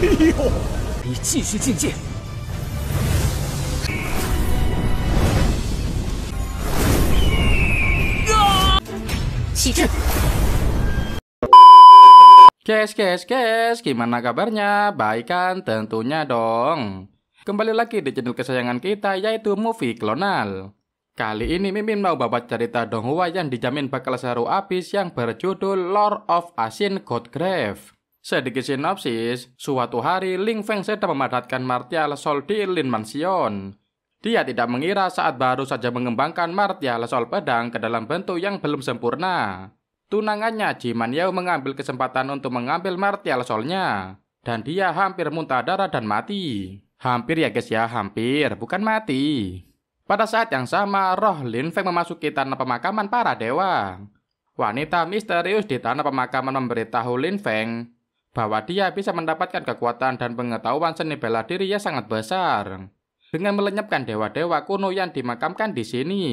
哎呦！你继续境界。起阵。Guys, gimana kabarnya? Baik kan? Tentunya dong. Kembali lagi di channel kesayangan kita, yaitu Movie Klonal. Kali ini Mimin mau bawa cerita Donghua yang dijamin bakal seru abis yang berjudul Lord of Ancient Godgrave. Sedikit sinopsis, suatu hari Ling Feng sedang memadatkan martial soul di Lin Mansion. Dia tidak mengira saat baru saja mengembangkan martial soul pedang ke dalam bentuk yang belum sempurna. Tunangannya Ji Man Yao mengambil kesempatan untuk mengambil martial soul-nya, dan dia hampir muntah darah dan mati. Hampir ya guys ya, hampir, bukan mati. Pada saat yang sama, roh Lin Feng memasuki tanah pemakaman para dewa. Wanita misterius di tanah pemakaman memberitahu Lin Feng bahwa dia bisa mendapatkan kekuatan dan pengetahuan seni bela diri yang sangat besar dengan melenyapkan dewa-dewa kuno yang dimakamkan di sini.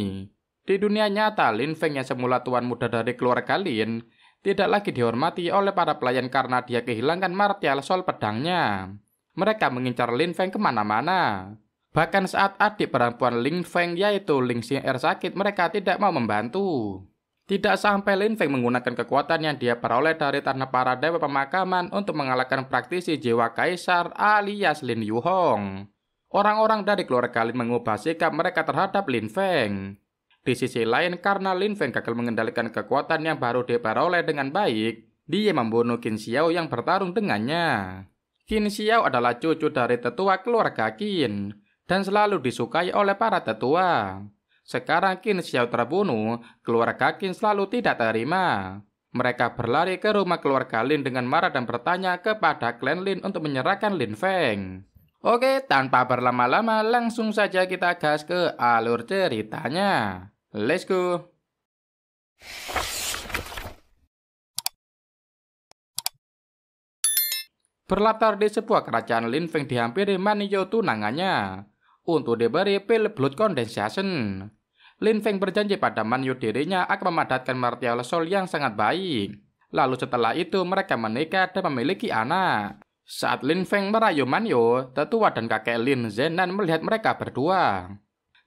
Di dunia nyata, Lin Feng yang semula tuan muda dari keluarga Lin tidak lagi dihormati oleh para pelayan karena dia kehilangan martial soul pedangnya. Mereka mengincar Lin Feng kemana-mana. Bahkan saat adik perempuan Lin Feng yaitu Ling Xing'er sakit, mereka tidak mau membantu. Tidak sampai Lin Feng menggunakan kekuatan yang dia peroleh dari tanah para dewa pemakaman untuk mengalahkan praktisi jiwa kaisar alias Lin Yuhong. Orang-orang dari keluarga Lin mengubah sikap mereka terhadap Lin Feng. Di sisi lain, karena Lin Feng gagal mengendalikan kekuatan yang baru diperoleh dengan baik, dia membunuh Qin Xiao yang bertarung dengannya. Qin Xiao adalah cucu dari tetua keluarga Qin dan selalu disukai oleh para tetua. Sekarang Qin Xiao terbunuh, keluarga Qin selalu tidak terima. Mereka berlari ke rumah keluarga Lin dengan marah dan bertanya kepada klan Lin untuk menyerahkan Lin Feng. Oke, tanpa berlama-lama langsung saja kita gas ke alur ceritanya. Let's go. Berlatar di sebuah kerajaan, Lin Feng dihampiri Manyo tunangannya untuk diberi pil blood condensation. Lin Feng berjanji pada Manyo dirinya akan memadatkan martial soul yang sangat baik. Lalu setelah itu mereka menikah dan memiliki anak. Saat Lin Feng merayu Manyo, tetua dan kakek Lin Zenan melihat mereka berdua.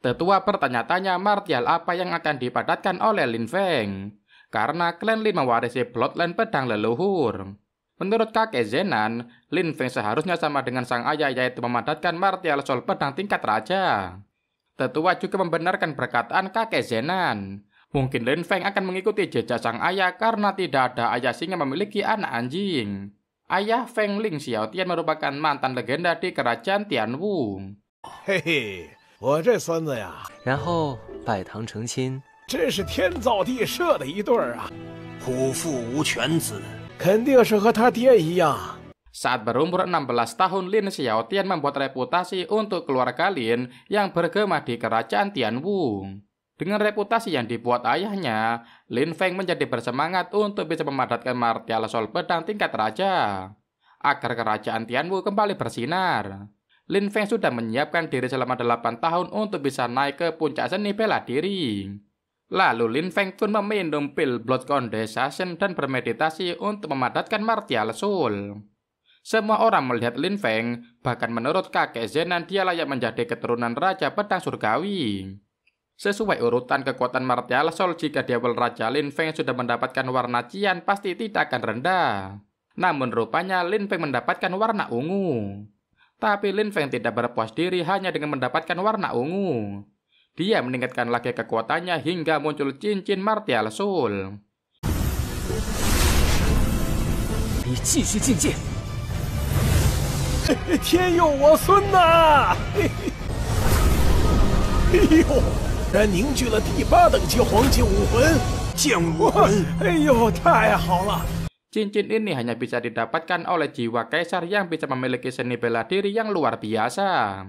Tetua bertanya-tanya martial apa yang akan dipadatkan oleh Lin Feng, karena klan Lin mewarisi bloodline pedang leluhur. Menurut kakek Zenan, Lin Feng seharusnya sama dengan sang ayah, yaitu memadatkan martial soul pedang tingkat raja. Tetua juga membenarkan perkataan kakek Zenan. Mungkin Lin Feng akan mengikuti jejak sang ayah karena tidak ada ayah singa memiliki anak anjing. Ayah Feng Ling Xiaotian merupakan mantan legenda di kerajaan Tianwu. 嘿嘿，我这孙子呀，然后拜堂成亲。真是天造地设的一对儿啊！虎父无犬子，肯定是和他爹一样。 Saat berumur 16 tahun, Lin Xiaotian membuat reputasi untuk keluarga Lin yang bergema di kerajaan Tianwu. Dengan reputasi yang dibuat ayahnya, Lin Feng menjadi bersemangat untuk bisa memadatkan martial soul pedang tingkat raja, agar kerajaan Tianwu kembali bersinar. Lin Feng sudah menyiapkan diri selama 8 tahun untuk bisa naik ke puncak seni bela diri. Lalu Lin Feng pun meminum pil blood condensation dan bermeditasi untuk memadatkan martial soul. Semua orang melihat Lin Feng, bahkan menurut kakek Zenan dia layak menjadi keturunan raja pedang surgawi. Sesuai urutan kekuatan martial soul, jika Dewa Raja Lin Feng sudah mendapatkan warna cian, pasti tidak akan rendah. Namun rupanya Lin Feng mendapatkan warna ungu. Tapi Lin Feng tidak berpuas diri hanya dengan mendapatkan warna ungu. Dia meningkatkan lagi kekuatannya hingga muncul cincin martial soul. 你继续境界。天佑我孙呐！哎呦，然凝聚了第8等级黄金武魂，剑武魂。哎呦，太好了！ Cincin ini hanya bisa didapatkan oleh jiwa kaisar yang bisa memiliki seni bela diri yang luar biasa.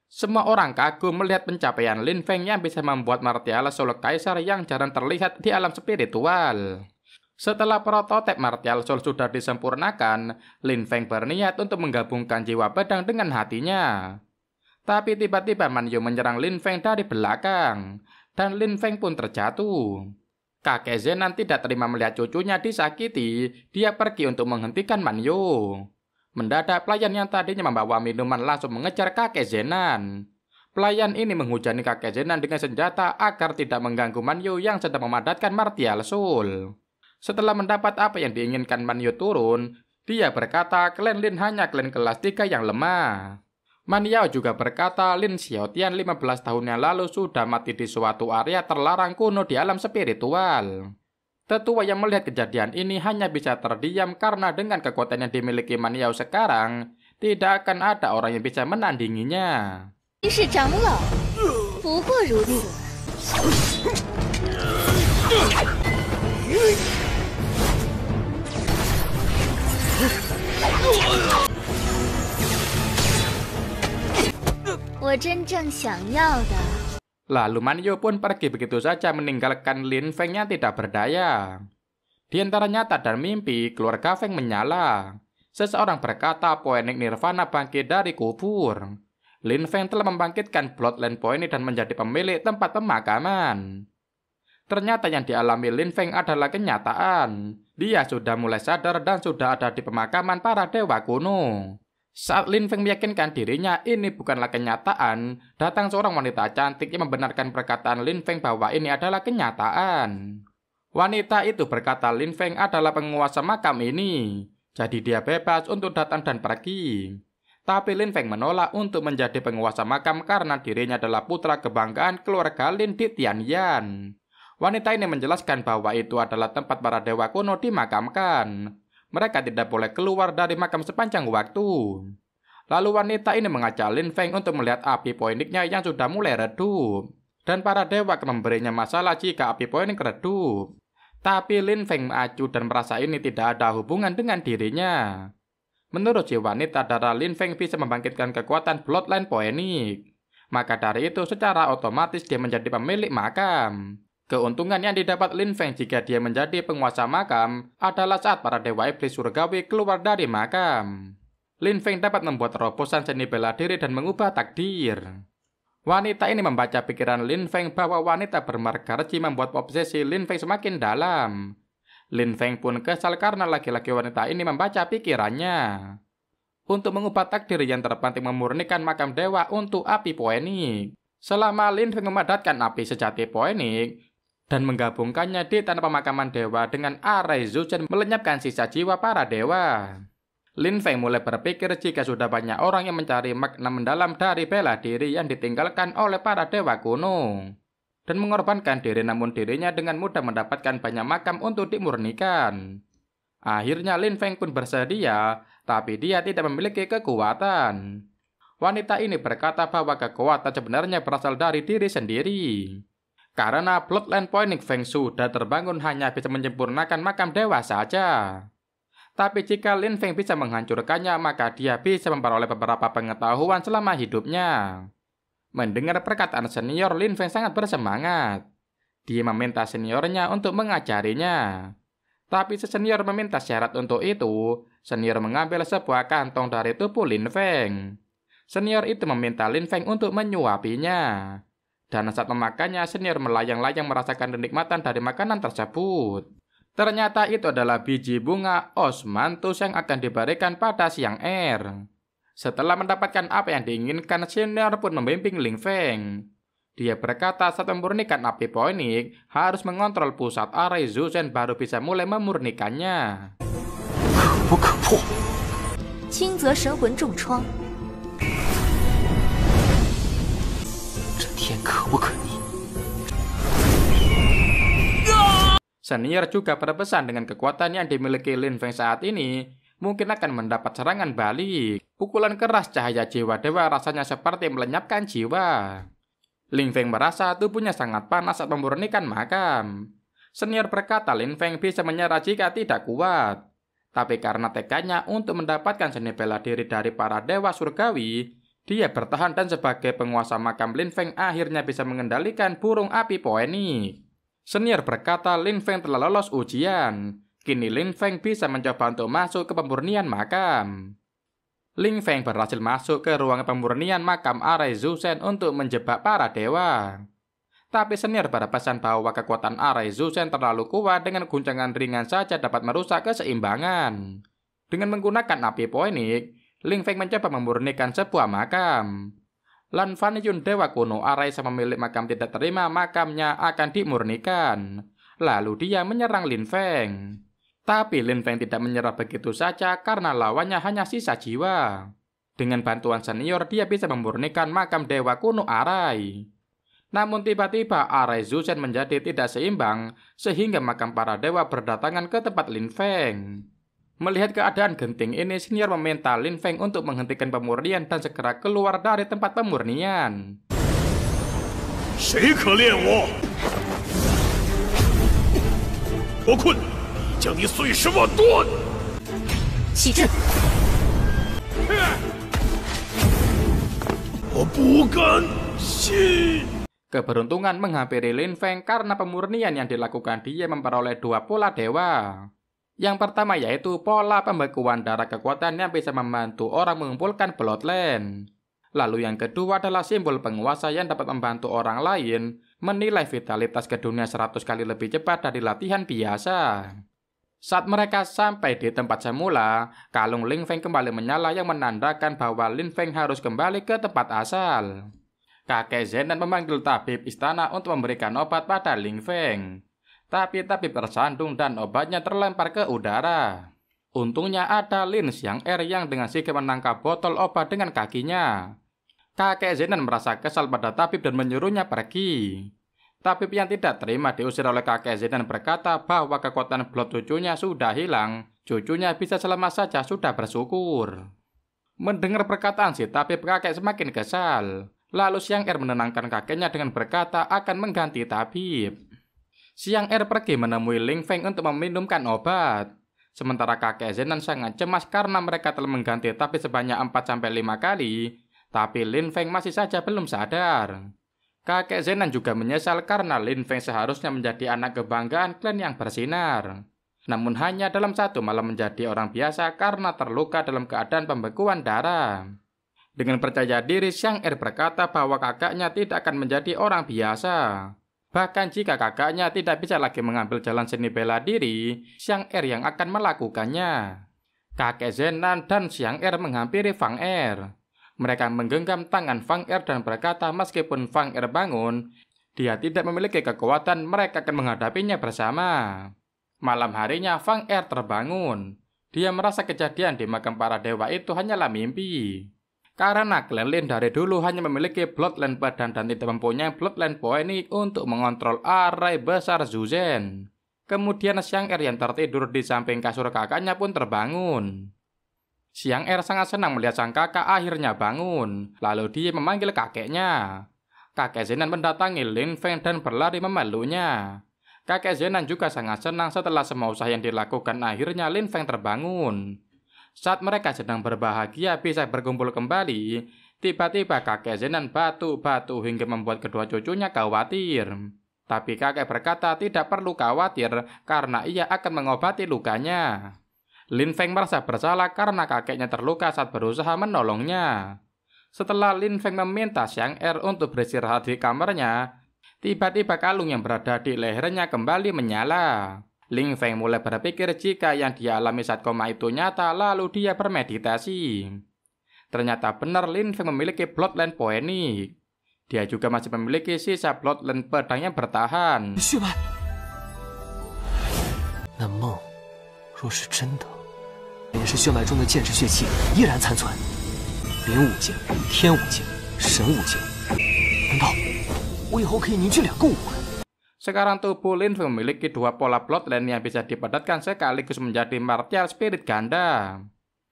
Semua orang kagum melihat pencapaian Lin Feng yang bisa membuat martial soul kaisar yang jarang terlihat di alam spiritual. Setelah prototipe martial soul sudah disempurnakan, Lin Feng berniat untuk menggabungkan jiwa pedang dengan hatinya. Tapi tiba-tiba Manyo menyerang Lin Feng dari belakang, dan Lin Feng pun terjatuh. Kakek Zenan tidak terima melihat cucunya disakiti. Dia pergi untuk menghentikan Man Yu. Mendadak pelayan yang tadinya membawa minuman langsung mengejar kakek Zenan. Pelayan ini menghujani kakek Zenan dengan senjata agar tidak mengganggu Man Yu yang sedang memadatkan martial soul. Setelah mendapat apa yang diinginkan, Man Yu turun. Dia berkata klan Lin hanya klan kelas 3 yang lemah. Man Yao juga berkata Lin Xiaotian 15 tahun yang lalu sudah mati di suatu area terlarang kuno di alam spiritual. Tetua yang melihat kejadian ini hanya bisa terdiam karena dengan kekuatan yang dimiliki Man Yao sekarang, tidak akan ada orang yang bisa menandinginya. Lalu Man Yu pun pergi begitu saja meninggalkan Lin Feng yang tidak berdaya. Di antara nyata dan mimpi, keluarga Feng menyala. Seseorang berkata Poenik Nirvana bangkit dari kubur. Lin Feng telah membangkitkan Bloodline Poenik dan menjadi pemilik tempat pemakaman. Ternyata yang dialami Lin Feng adalah kenyataan. Dia sudah mulai sadar dan sudah ada di pemakaman para dewa kuno. Saat Lin Feng meyakinkan dirinya ini bukanlah kenyataan, datang seorang wanita cantik yang membenarkan perkataan Lin Feng bahwa ini adalah kenyataan. Wanita itu berkata Lin Feng adalah penguasa makam ini, jadi dia bebas untuk datang dan pergi. Tapi Lin Feng menolak untuk menjadi penguasa makam karena dirinya adalah putra kebanggaan keluarga Lin di Tianyan. Wanita ini menjelaskan bahwa itu adalah tempat para dewa kuno dimakamkan. Mereka tidak boleh keluar dari makam sepanjang waktu. Lalu wanita ini mengajak Lin Feng untuk melihat api poeniknya yang sudah mulai redup. Dan para dewa akan memberinya masalah jika api poenik redup. Tapi Lin Feng acuh dan merasa ini tidak ada hubungan dengan dirinya. Menurut si wanita, darah Lin Feng bisa membangkitkan kekuatan Bloodline Poenik. Maka dari itu secara otomatis dia menjadi pemilik makam. Keuntungan yang didapat Lin Feng jika dia menjadi penguasa makam adalah saat para dewa iblis surgawi keluar dari makam. Lin Feng dapat membuat terobosan seni bela diri dan mengubah takdir. Wanita ini membaca pikiran Lin Feng bahwa wanita bermarga reci membuat obsesi Lin Feng semakin dalam. Lin Feng pun kesal karena laki-laki wanita ini membaca pikirannya. Untuk mengubah takdir yang terpenting memurnikan makam dewa untuk api poenik. Selama Lin Feng memadatkan api sejati poenik dan menggabungkannya di tanah pemakaman dewa dengan arai Zuchen melenyapkan sisa jiwa para dewa. Lin Feng mulai berpikir jika sudah banyak orang yang mencari makna mendalam dari bela diri yang ditinggalkan oleh para dewa kuno dan mengorbankan diri, namun dirinya dengan mudah mendapatkan banyak makam untuk dimurnikan. Akhirnya Lin Feng pun bersedia, tapi dia tidak memiliki kekuatan. Wanita ini berkata bahwa kekuatan sebenarnya berasal dari diri sendiri. Karena Bloodline Poenik Feng sudah terbangun hanya bisa menyempurnakan makam dewa saja. Tapi jika Lin Feng bisa menghancurkannya, maka dia bisa memperoleh beberapa pengetahuan selama hidupnya. Mendengar perkataan senior, Lin Feng sangat bersemangat. Dia meminta seniornya untuk mengajarinya. Tapi senior meminta syarat untuk itu. Senior mengambil sebuah kantong dari tubuh Lin Feng. Senior itu meminta Lin Feng untuk menyuapinya. Dan saat memakannya, senior melayang-layang merasakan kenikmatan dari makanan tersebut. Ternyata itu adalah biji bunga osmanthus yang akan diberikan pada Siang Er. Setelah mendapatkan apa yang diinginkan, senior pun membimbing Lin Feng. Dia berkata saat memurnikan api poenik, harus mengontrol pusat arai Zuchen baru bisa mulai memurnikannya. Senior juga berpesan dengan kekuatan yang dimiliki Lin Feng saat ini, mungkin akan mendapat serangan balik. Pukulan keras cahaya jiwa dewa rasanya seperti melenyapkan jiwa. Lin Feng merasa tubuhnya sangat panas saat memurnikan makam. Senior berkata Lin Feng bisa menyerah jika tidak kuat. Tapi karena tekadnya untuk mendapatkan seni bela diri dari para dewa surgawi, dia bertahan dan sebagai penguasa makam Lin Feng akhirnya bisa mengendalikan burung api poenik. Senior berkata Lin Feng telah lolos ujian. Kini Lin Feng bisa mencoba untuk masuk ke pemurnian makam. Lin Feng berhasil masuk ke ruangan pemurnian makam arai Zuchen untuk menjebak para dewa. Tapi senior berpesan bahwa kekuatan arai Zuzen terlalu kuat, dengan guncangan ringan saja dapat merusak keseimbangan. Dengan menggunakan api poenik, Ling Feng mencoba memurnikan sebuah makam. Lan Fan Yun, dewa kuno arai sama milik makam, tidak terima makamnya akan dimurnikan. Lalu dia menyerang Lin Feng. Tapi Lin Feng tidak menyerah begitu saja karena lawannya hanya sisa jiwa. Dengan bantuan senior, dia bisa memurnikan makam dewa kuno arai. Namun tiba-tiba arai Zuzen menjadi tidak seimbang sehingga makam para dewa berdatangan ke tempat Lin Feng. Melihat keadaan genting ini, senior meminta Lin Feng untuk menghentikan pemurnian dan segera keluar dari tempat pemurnian. 谁可恋我？国困，将你碎尸万段！起阵！我不甘心！ Keberuntungan menghampiri Lin Feng karena pemurnian yang dilakukan dia memperoleh 2 pola dewa. Yang pertama yaitu pola pembekuan darah kekuatan yang bisa membantu orang mengumpulkan Bloodline. Lalu yang kedua adalah simbol penguasa yang dapat membantu orang lain menilai vitalitas ke dunia 100 kali lebih cepat dari latihan biasa. Saat mereka sampai di tempat semula, kalung Lin Feng kembali menyala yang menandakan bahwa Lin Feng harus kembali ke tempat asal. Kakek Zenan memanggil tabib istana untuk memberikan obat pada Ling Feng. Tapi tabib tersandung dan obatnya terlempar ke udara. Untungnya ada Lin Xiang'er yang dengan sigap menangkap botol obat dengan kakinya. Kakek Zenan merasa kesal pada tabib dan menyuruhnya pergi. Tabib yang tidak terima diusir oleh kakek Zenan berkata bahwa kekuatan blood cucunya sudah hilang. Cucunya bisa selamat saja, sudah bersyukur. Mendengar perkataan si tabib, kakek semakin kesal. Lalu Xiang'er menenangkan kakeknya dengan berkata akan mengganti tabib. Xiang'er pergi menemui Ling Feng untuk meminumkan obat. Sementara kakek Zenan sangat cemas karena mereka telah mengganti tabib sebanyak 4-5 kali. Tapi Lin Feng masih saja belum sadar. Kakek Zenan juga menyesal karena Lin Feng seharusnya menjadi anak kebanggaan klan yang bersinar. Namun hanya dalam 1 malam menjadi orang biasa karena terluka dalam keadaan pembekuan darah. Dengan percaya diri, Xiang'er berkata bahwa kakaknya tidak akan menjadi orang biasa. Bahkan jika kakaknya tidak bisa lagi mengambil jalan seni bela diri, Xiang'er yang akan melakukannya. Kakek Zenan dan Xiang'er menghampiri Fang Er. Mereka menggenggam tangan Fang Er dan berkata meskipun Fang Er bangun, dia tidak memiliki kekuatan, mereka akan menghadapinya bersama. Malam harinya Fang Er terbangun. Dia merasa kejadian di makam para dewa itu hanyalah mimpi. Karena klan Lin dari dulu hanya memiliki Bloodline Pedang dan tidak mempunyai Bloodline Poenik untuk mengontrol arai besar Zuzen. Kemudian Xiang'er yang tertidur di samping kasur kakaknya pun terbangun. Xiang'er sangat senang melihat sang kakak akhirnya bangun. Lalu dia memanggil kakeknya. Kakek Zenan mendatangi Lin Feng dan berlari memeluknya. Kakek Zenan juga sangat senang setelah semua usaha yang dilakukan akhirnya Lin Feng terbangun. Saat mereka sedang berbahagia bisa berkumpul kembali, tiba-tiba kakek Zenan batu-batu hingga membuat kedua cucunya khawatir. Tapi kakek berkata tidak perlu khawatir karena ia akan mengobati lukanya. Lin Feng merasa bersalah karena kakeknya terluka saat berusaha menolongnya. Setelah Lin Feng meminta Xiang'er untuk beristirahat di kamarnya, tiba-tiba kalung yang berada di lehernya kembali menyala. Ling Feng mulai berpikir jika yang dia alami saat koma itu nyata, lalu dia bermeditasi. Ternyata benar Lin Feng memiliki Bloodline Poenik. Dia juga masih memiliki sisa Bloodline Pedang yang bertahan. 血脉，那梦若是真的，便是血脉中的剑之血气依然残存。灵武境、天武境、神武境，难道我以后可以凝聚2个武魂？ Sekarang tubuh Lin Feng memiliki 2 pola Bloodline yang bisa dipadatkan sekaligus menjadi martial spirit ganda.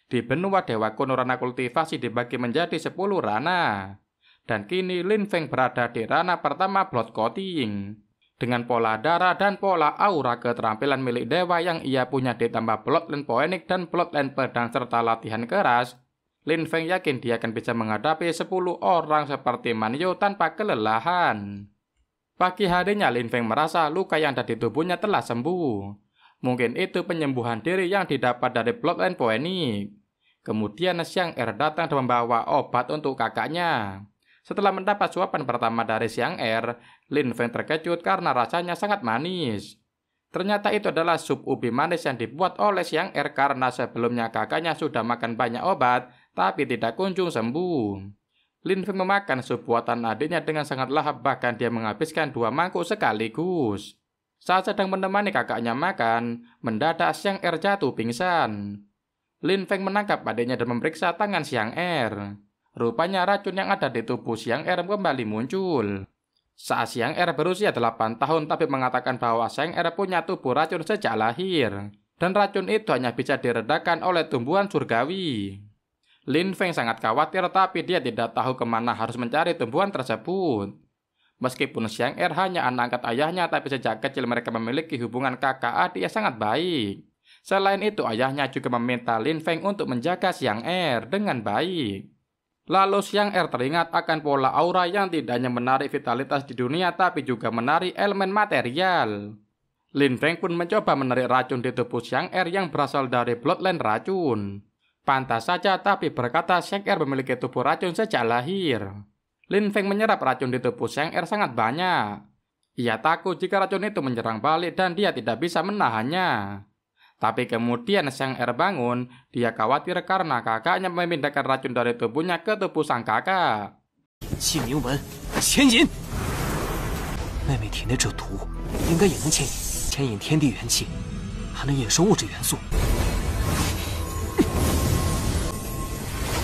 Di benua Dewa Kuno Rana Kultivasi dibagi menjadi 10 rana. Dan kini Lin Feng berada di rana pertama Blood Coating. Dengan pola darah dan pola aura keterampilan milik dewa yang ia punya ditambah Bloodline Poenik dan Bloodline Pedang serta latihan keras, Lin Feng yakin dia akan bisa menghadapi 10 orang seperti Manyo tanpa kelelahan. Pagi harinya Lin Feng merasa luka yang ada di tubuhnya telah sembuh. Mungkin itu penyembuhan diri yang didapat dari Bloodline Poenik. Kemudian Xiang'er datang dan membawa obat untuk kakaknya. Setelah mendapat suapan pertama dari Xiang Er, Lin Feng terkejut karena rasanya sangat manis. Ternyata itu adalah sup ubi manis yang dibuat oleh Xiang Er karena sebelumnya kakaknya sudah makan banyak obat, tapi tidak kunjung sembuh. Lin Feng memakan sup buatan adiknya dengan sangat lahap, bahkan dia menghabiskan 2 mangkuk sekaligus. Saat sedang menemani kakaknya makan, mendadak Xiang Er jatuh pingsan. Lin Feng menangkap adiknya dan memeriksa tangan Xiang Er. Rupanya racun yang ada di tubuh Xiang Er kembali muncul. Saat Xiang Er berusia 8 tahun tapi mengatakan bahwa Xiang Er punya tubuh racun sejak lahir. Dan racun itu hanya bisa diredakan oleh tumbuhan surgawi. Lin Feng sangat khawatir tapi dia tidak tahu kemana harus mencari tumbuhan tersebut. Meskipun Xiang Er hanya anak angkat ayahnya, tapi sejak kecil mereka memiliki hubungan kakak adik yang sangat baik. Selain itu, ayahnya juga meminta Lin Feng untuk menjaga Xiang Er dengan baik. Lalu Xiang Er teringat akan pola aura yang tidak hanya menarik vitalitas di dunia, tapi juga menarik elemen material. Lin Feng pun mencoba menarik racun di tubuh Xiang Er yang berasal dari bloodline racun. Pantas saja, tapi berkata Xiang Er memiliki tubuh racun sejak lahir. Lin Feng menyerap racun di tubuh Xiang Er sangat banyak. Ia takut jika racun itu menyerang balik dan dia tidak bisa menahannya. Tapi kemudian Xiang Er bangun, dia khawatir karena kakaknya memindahkan racun dari tubuhnya ke tubuh sang kakak. 气铭文，牵引。妹妹体内这毒应该也能牵引，牵引天地元气，还能衍生物质元素。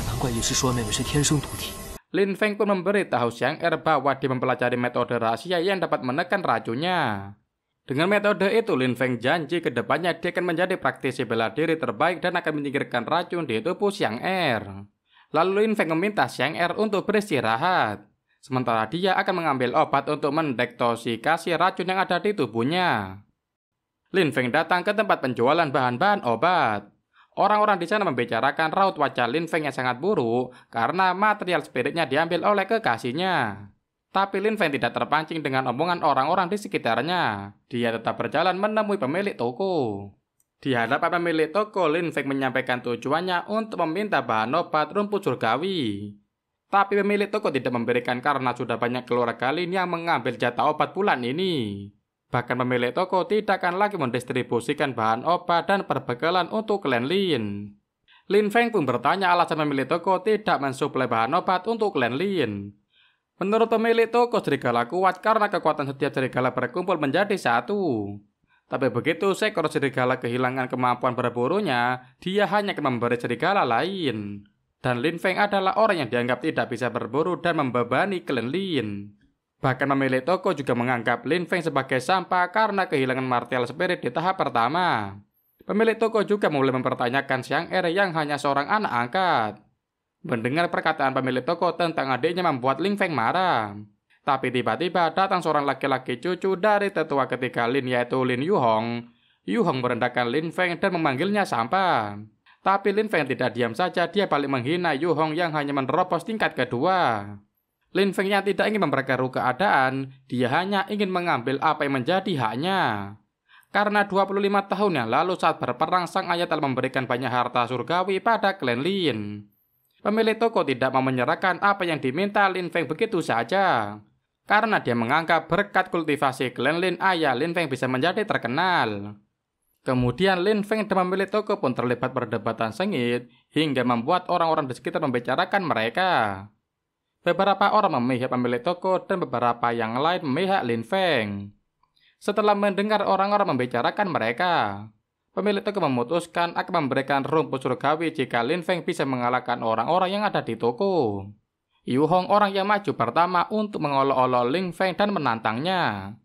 难怪医师说妹妹是天生毒体。 Lin Feng pun memberitahu Xiang Er bahwa dia mempelajari metode rahasia yang dapat menekan racunnya. Dengan metode itu, Lin Feng janji ke depannya dia akan menjadi praktisi bela diri terbaik dan akan menyingkirkan racun di tubuh Xiang Er. Lalu Lin Feng meminta Xiang Er untuk beristirahat. Sementara dia akan mengambil obat untuk mendetoksifikasi racun yang ada di tubuhnya. Lin Feng datang ke tempat penjualan bahan-bahan obat. Orang-orang di sana membicarakan raut wajah Lin Feng yang sangat buruk karena material spiritnya diambil oleh kekasihnya. Tapi Lin Feng tidak terpancing dengan omongan orang-orang di sekitarnya. Dia tetap berjalan menemui pemilik toko. Di hadapan pemilik toko, Lin Feng menyampaikan tujuannya untuk meminta bahan obat rumput surgawi. Tapi pemilik toko tidak memberikan karena sudah banyak keluarga Lin yang mengambil jatah obat bulan ini. Bahkan pemilik toko tidak akan lagi mendistribusikan bahan obat dan perbekalan untuk klan Lin. Lin Feng pun bertanya alasan pemilik toko tidak mensuplai bahan obat untuk klan Lin. Menurut pemilik toko, serigala kuat karena kekuatan setiap serigala berkumpul menjadi satu. Tapi begitu seekor serigala kehilangan kemampuan berburunya, dia hanya akan memberi serigala lain. Dan Lin Feng adalah orang yang dianggap tidak bisa berburu dan membebani klan Lin. Bahkan pemilik toko juga menganggap Lin Feng sebagai sampah karena kehilangan martial spirit di tahap pertama. Pemilik toko juga mulai mempertanyakan Xiang Er yang hanya seorang anak angkat. Mendengar perkataan pemilik toko tentang adiknya membuat Lin Feng marah. Tapi tiba-tiba datang seorang laki-laki cucu dari tetua ketiga Lin, yaitu Lin Yuhong. Yuhong merendahkan Lin Feng dan memanggilnya sampah. Tapi Lin Feng tidak diam saja, dia balik menghina Yuhong yang hanya menerobos tingkat kedua. Lin Feng yang tidak ingin memperkeruh keadaan, dia hanya ingin mengambil apa yang menjadi haknya. Karena 25 tahun yang lalu saat berperang, sang ayah telah memberikan banyak harta surgawi pada klan Lin. Pemilik toko tidak mau menyerahkan apa yang diminta Lin Feng begitu saja. Karena dia menganggap berkat kultivasi klan Lin, ayah Lin Feng bisa menjadi terkenal. Kemudian Lin Feng dan pemilik toko pun terlibat perdebatan sengit, hingga membuat orang-orang di sekitar membicarakan mereka. Beberapa orang memihak pemilik toko dan beberapa yang lain memihak Lin Feng. Setelah mendengar orang-orang membicarakan mereka, pemilik toko memutuskan akan memberikan rumput surgawi jika Lin Feng bisa mengalahkan orang-orang yang ada di toko. Yuhong orang yang maju pertama untuk mengolok-olok Lin Feng dan menantangnya.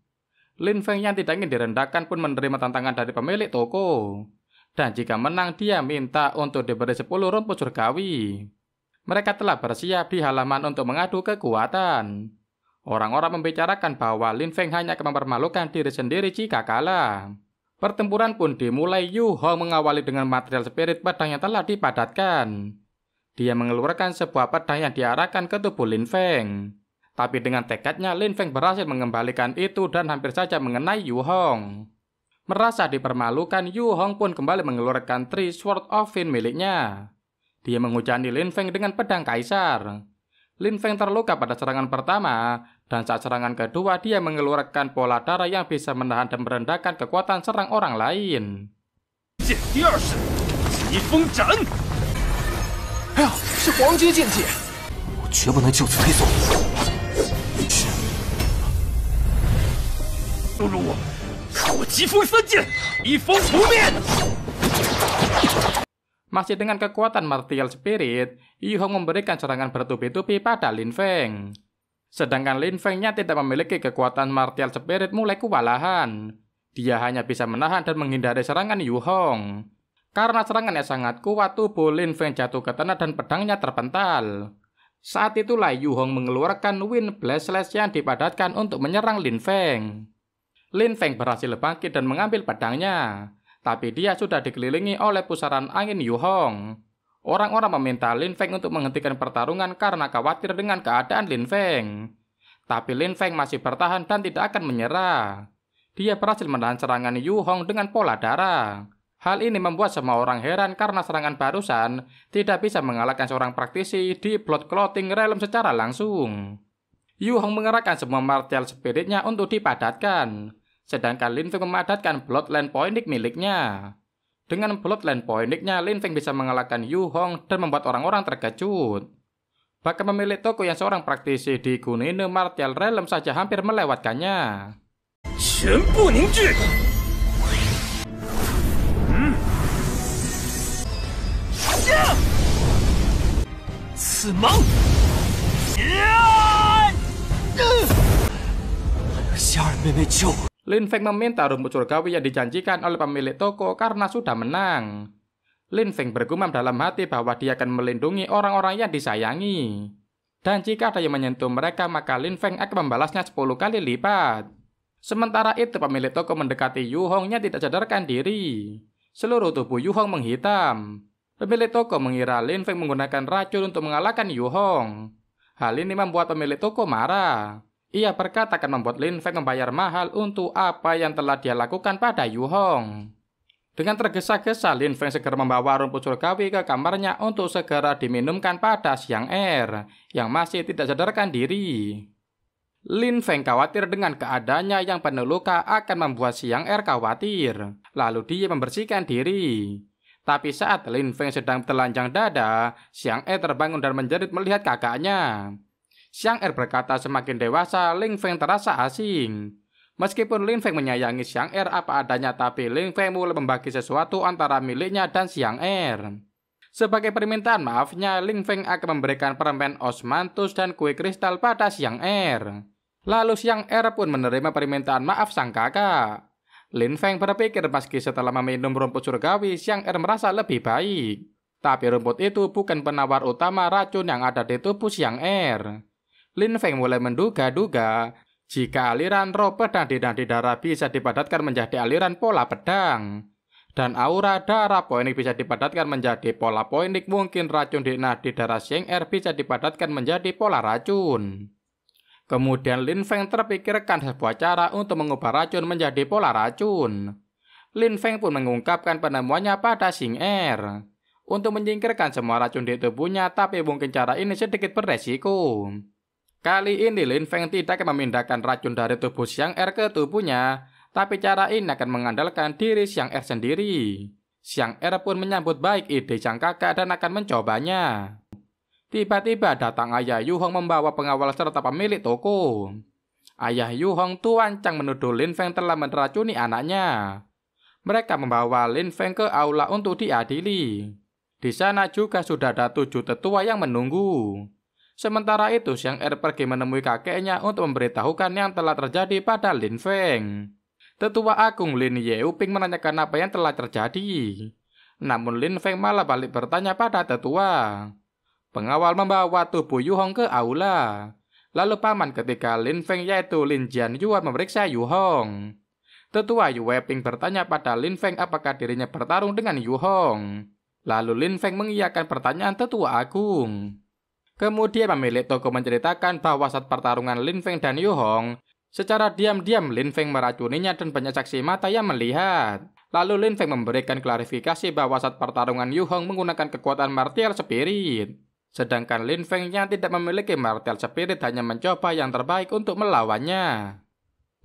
Lin Feng yang tidak ingin direndahkan pun menerima tantangan dari pemilik toko. Dan jika menang, dia minta untuk diberi 10 rumput surgawi. Mereka telah bersiap di halaman untuk mengadu kekuatan. Orang-orang membicarakan bahwa Lin Feng hanya akan mempermalukan diri sendiri jika kalah. Pertempuran pun dimulai. Yuhong mengawali dengan material spirit pedang yang telah dipadatkan. Dia mengeluarkan sebuah pedang yang diarahkan ke tubuh Lin Feng. Tapi dengan tekadnya, Lin Feng berhasil mengembalikan itu dan hampir saja mengenai Yuhong. Merasa dipermalukan, Yuhong pun kembali mengeluarkan Three Sword of Fin miliknya. Dia menghujani Lin Feng dengan pedang kaisar. Lin Feng terluka pada serangan pertama, dan saat serangan kedua dia mengeluarkan pola darah yang bisa menahan dan merendahkan kekuatan serang orang lain. 第二式疾风斩！哎呀，是黄阶剑气！我绝不能就此退缩。是，不如我，看我疾风三剑，一风不灭！ Masih dengan kekuatan martial spirit, Yu Hong memberikan serangan bertubi-tubi pada Lin Feng. Sedangkan Lin Feng-nya tidak memiliki kekuatan martial spirit mulai kewalahan. Dia hanya bisa menahan dan menghindari serangan Yu Hong. Karena serangannya sangat kuat, tubuh Lin Feng jatuh ke tanah dan pedangnya terpental. Saat itulah Yu Hong mengeluarkan Wind Blast Slash yang dipadatkan untuk menyerang Lin Feng. Lin Feng berhasil bangkit dan mengambil pedangnya. Tapi dia sudah dikelilingi oleh pusaran angin Yu Hong. Orang-orang meminta Lin Feng untuk menghentikan pertarungan karena khawatir dengan keadaan Lin Feng. Tapi Lin Feng masih bertahan dan tidak akan menyerah. Dia berhasil menahan serangan Yu Hong dengan pola darah. Hal ini membuat semua orang heran karena serangan barusan tidak bisa mengalahkan seorang praktisi di Blood Clothing Realm secara langsung. Yu Hong mengerahkan semua martial spiritnya untuk dipadatkan. Sedangkan Lin Feng memadatkan Bloodline Pointing miliknya. Dengan Bloodline Pointing-nya, Lin Feng bisa mengalahkan Yu Hong dan membuat orang-orang terkejut. Bahkan pemilik toko yang seorang praktisi di Kunino Martial Realm saja hampir melewatkannya. 全部凝聚！刺芒！夏尔妹妹救我！ Lin Feng meminta rumput surgawi yang dijanjikan oleh pemilik toko karena sudah menang. Lin Feng bergumam dalam hati bahwa dia akan melindungi orang-orang yang disayangi. Dan jika ada yang menyentuh mereka, maka Lin Feng akan membalasnya 10 kali lipat. Sementara itu pemilik toko mendekati Yu Hong-nya tidak sadarkan diri. Seluruh tubuh Yu Hong menghitam. Pemilik toko mengira Lin Feng menggunakan racun untuk mengalahkan Yu Hong. Hal ini membuat pemilik toko marah. Ia berkata akan membuat Lin Feng membayar mahal untuk apa yang telah dia lakukan pada Yu Hong. Dengan tergesa-gesa, Lin Feng segera membawa rumput surgawi ke kamarnya untuk segera diminumkan pada Xiang Er yang masih tidak sadarkan diri. Lin Feng khawatir dengan keadaannya yang penuh luka akan membuat Xiang Er khawatir. Lalu dia membersihkan diri. Tapi saat Lin Feng sedang telanjang dada, Xiang Er terbangun dan menjerit melihat kakaknya. Xiang Er berkata semakin dewasa, Lin Feng terasa asing. Meskipun Lin Feng menyayangi Xiang Er apa adanya, tapi Lin Feng mulai membagi sesuatu antara miliknya dan Xiang Er. Sebagai permintaan maafnya, Lin Feng akan memberikan permen osmanthus dan kue kristal pada Xiang Er. Lalu Xiang Er pun menerima permintaan maaf sang kakak. Lin Feng berpikir meski setelah meminum rumput surgawi, Xiang Er merasa lebih baik. Tapi rumput itu bukan penawar utama racun yang ada di tubuh Xiang Er. Lin Feng mulai menduga-duga jika aliran roh pedang di nadi darah bisa dipadatkan menjadi aliran pola pedang. Dan aura darah poinik bisa dipadatkan menjadi pola poinik, mungkin racun di nadi darah Xiang Er bisa dipadatkan menjadi pola racun. Kemudian Lin Feng terpikirkan sebuah cara untuk mengubah racun menjadi pola racun. Lin Feng pun mengungkapkan penemuannya pada Xiang Er untuk menyingkirkan semua racun di tubuhnya, tapi mungkin cara ini sedikit beresiko. Kali ini Lin Feng tidak akan memindahkan racun dari tubuh Xiang Er ke tubuhnya, tapi cara ini akan mengandalkan diri Xiang Er sendiri. Xiang Er pun menyambut baik ide sang kakak dan akan mencobanya. Tiba-tiba datang ayah Yu Hong membawa pengawal serta pemilik toko. Ayah Yu Hong Tuan Chang menuduh Lin Feng telah meracuni anaknya. Mereka membawa Lin Feng ke aula untuk diadili. Di sana juga sudah ada 7 tetua yang menunggu. Sementara itu, Xiang Er pergi menemui kakeknya untuk memberitahukan yang telah terjadi pada Lin Feng. Tetua Agung Lin Yeuping menanyakan apa yang telah terjadi. Namun Lin Feng malah balik bertanya pada tetua. Pengawal membawa tubuh Yu Hong ke aula. Lalu paman ketika Lin Feng yaitu Lin Jian Yuan memeriksa Yu Hong. Tetua Yu Weiping bertanya pada Lin Feng apakah dirinya bertarung dengan Yu Hong. Lalu Lin Feng mengiyakan pertanyaan tetua agung. Kemudian pemilik toko menceritakan bahwa saat pertarungan Lin Feng dan Yu Hong, secara diam-diam Lin Feng meracuninya dan banyak saksi mata yang melihat. Lalu Lin Feng memberikan klarifikasi bahwa saat pertarungan Yu Hong menggunakan kekuatan martial spirit. Sedangkan Lin Feng yang tidak memiliki martial spirit hanya mencoba yang terbaik untuk melawannya.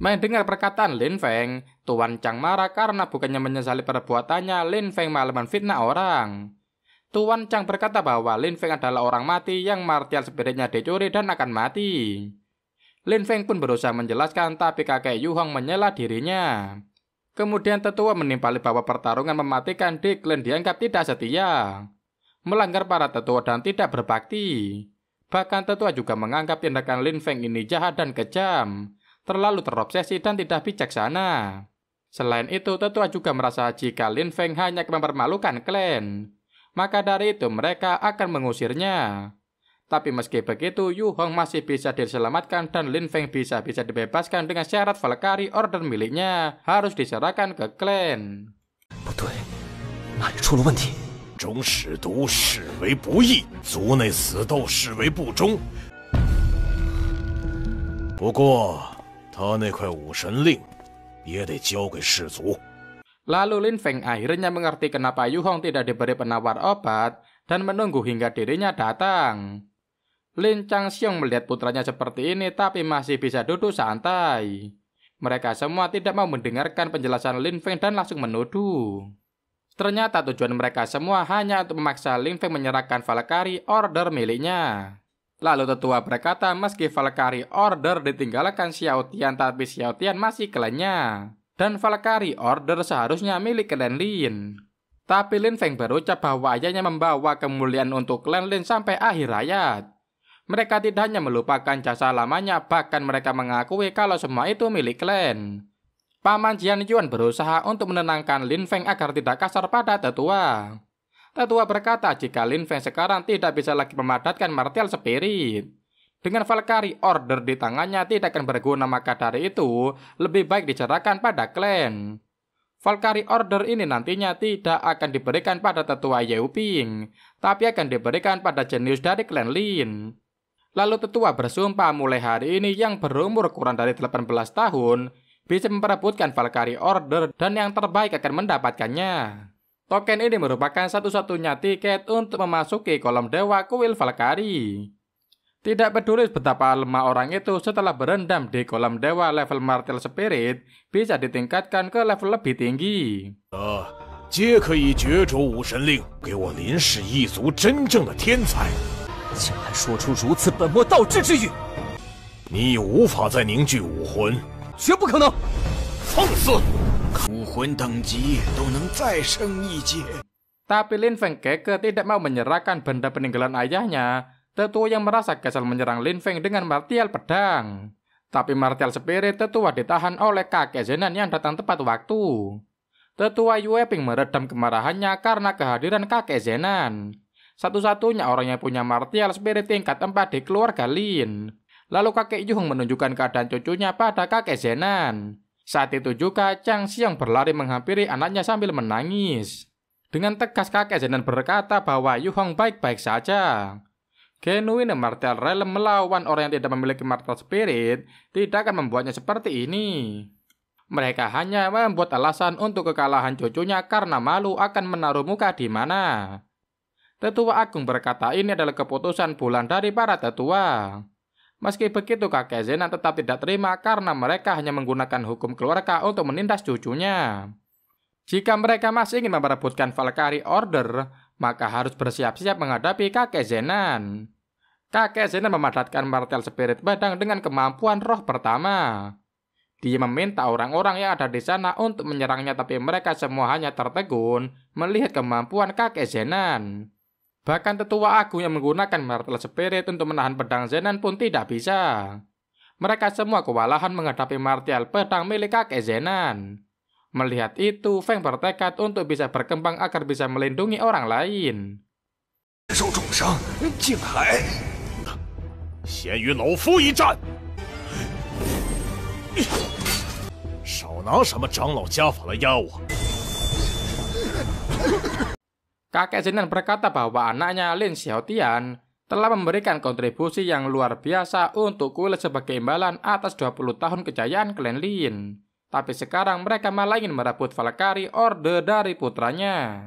Mendengar perkataan Lin Feng, Tuan Chang marah karena bukannya menyesali perbuatannya, Lin Feng malah menfitnah orang. Tuan Chang berkata bahwa Lin Feng adalah orang mati yang martial spiritnya dicuri dan akan mati. Lin Feng pun berusaha menjelaskan, tapi kakek Yu Hong menyela dirinya. Kemudian tetua menimpali bahwa pertarungan mematikan di klan dianggap tidak setia, melanggar para tetua dan tidak berbakti. Bahkan tetua juga menganggap tindakan Lin Feng ini jahat dan kejam, terlalu terobsesi dan tidak bijaksana. Selain itu, tetua juga merasa jika Lin Feng hanya mempermalukan klan, maka dari itu mereka akan mengusirnya. Tapi meski begitu, Yu Hong masih bisa diselamatkan dan Lin Feng bisa dibebaskan dengan syarat Valkyrie Order miliknya harus diserahkan ke klan. 不对，哪里出了问题？ 中使毒，视为不义；族内死斗，视为不忠。不过，他那块武神令也得交给氏族。 Lalu Lin Feng akhirnya mengerti kenapa Yu Hong tidak diberi penawar obat dan menunggu hingga dirinya datang. Lin Changxiong melihat putranya seperti ini tapi masih bisa duduk santai. Mereka semua tidak mau mendengarkan penjelasan Lin Feng dan langsung menuduh. Ternyata tujuan mereka semua hanya untuk memaksa Lin Feng menyerahkan Valkyrie Order miliknya. Lalu tetua berkata meski Valkyrie Order ditinggalkan Xiao Tian, tapi Xiao Tian masih klannya. Dan Valkyrie Order seharusnya milik klan Lin. Tapi Lin Feng berucap bahwa ayahnya membawa kemuliaan untuk klan Lin sampai akhir hayat. Mereka tidak hanya melupakan jasa lamanya, bahkan mereka mengakui kalau semua itu milik klan. Paman Jian Yuan berusaha untuk menenangkan Lin Feng agar tidak kasar pada tetua. Tetua berkata jika Lin Feng sekarang tidak bisa lagi memadatkan martial spirit, dengan Valkyrie Order di tangannya tidak akan berguna, maka dari itu lebih baik diserahkan pada klan. Valkyrie Order ini nantinya tidak akan diberikan pada tetua Yeu Ping, tapi akan diberikan pada jenius dari klan Lin. Lalu tetua bersumpah mulai hari ini yang berumur kurang dari 18 tahun bisa memperebutkan Valkyrie Order dan yang terbaik akan mendapatkannya. Token ini merupakan satu-satunya tiket untuk memasuki kolom dewa kuil Valkyrie. Tidak peduli betapa lemah orang itu, setelah berendam di kolom dewa, level martial spirit bisa ditingkatkan ke level lebih tinggi. 皆可以角逐武神令，给我林氏一族真正的天才。 竟然说出如此本末倒置之语！你无法再凝聚武魂， 绝不可能！ 放肆！ 武魂等级都能再升一阶。 Tapi Lin Feng keke tidak mau menyerahkan benda peninggalan ayahnya. Tetua yang merasa kesal menyerang Lin Feng dengan martial pedang. Tapi martial spirit tetua ditahan oleh kakek Zenan yang datang tepat waktu. Tetua Yue Ping meredam kemarahannya karena kehadiran kakek Zenan. Satu-satunya orang yang punya martial spirit tingkat 4 di keluarga Lin. Lalu kakek Yu Hong menunjukkan keadaan cucunya pada kakek Zenan. Saat itu juga Chang Xiong berlari menghampiri anaknya sambil menangis. Dengan tegas kakek Zenan berkata bahwa Yu Hong baik-baik saja. Genuine martial realm melawan orang yang tidak memiliki martial spirit tidak akan membuatnya seperti ini. Mereka hanya membuat alasan untuk kekalahan cucunya karena malu akan menaruh muka di mana. Tetua Agung berkata ini adalah keputusan bulan dari para tetua. Meski begitu kakek Zenan tetap tidak terima karena mereka hanya menggunakan hukum keluarga untuk menindas cucunya. Jika mereka masih ingin memperebutkan Valkyrie Order, maka harus bersiap-siap menghadapi kakek Zenan. Kakek Zenan memadatkan martial spirit pedang dengan kemampuan roh pertama. Dia meminta orang-orang yang ada di sana untuk menyerangnya, tapi mereka semua hanya tertegun melihat kemampuan kakek Zenan. Bahkan tetua agung yang menggunakan martial spirit untuk menahan pedang Zenan pun tidak bisa. Mereka semua kewalahan menghadapi martial pedang milik kakek Zenan. Melihat itu, Feng bertekad untuk bisa berkembang agar bisa melindungi orang lain. 受重伤，竟还 先与老夫一战！少拿什么长老家法来压我！ Kakek Zenan berkata bahwa anaknya Lin Xiaotian telah memberikan kontribusi yang luar biasa untuk kuil sebagai imbalan atas 20 tahun kejayaan klan Lin. Tapi sekarang mereka malah ingin merebut Valkyrie Order dari putranya.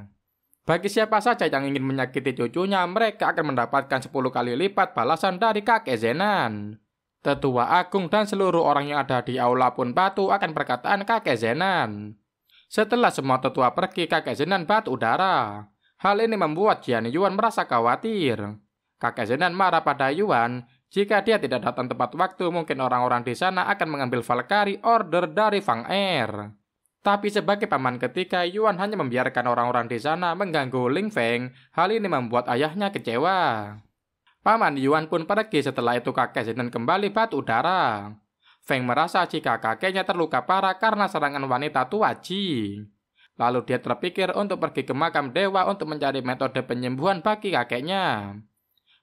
Bagi siapa saja yang ingin menyakiti cucunya, mereka akan mendapatkan 10 kali lipat balasan dari kakek Zenan. Tetua Agung dan seluruh orang yang ada di aula pun batu akan perkataan kakek Zenan. Setelah semua tetua pergi, kakek Zenan batu udara. Hal ini membuat Jian Yuan merasa khawatir. Kakek Zenan marah pada Yuan. Jika dia tidak datang tepat waktu, mungkin orang-orang di sana akan mengambil Valkyrie order dari Fang Er. Tapi sebagai paman ketiga, Yuan hanya membiarkan orang-orang di sana mengganggu Ling Feng. Hal ini membuat ayahnya kecewa. Paman Yuan pun pergi. Setelah itu kakek Zenan kembali batu udara. Feng merasa jika kakeknya terluka parah karena serangan wanita tua Ji. Lalu dia terpikir untuk pergi ke makam dewa untuk mencari metode penyembuhan bagi kakeknya.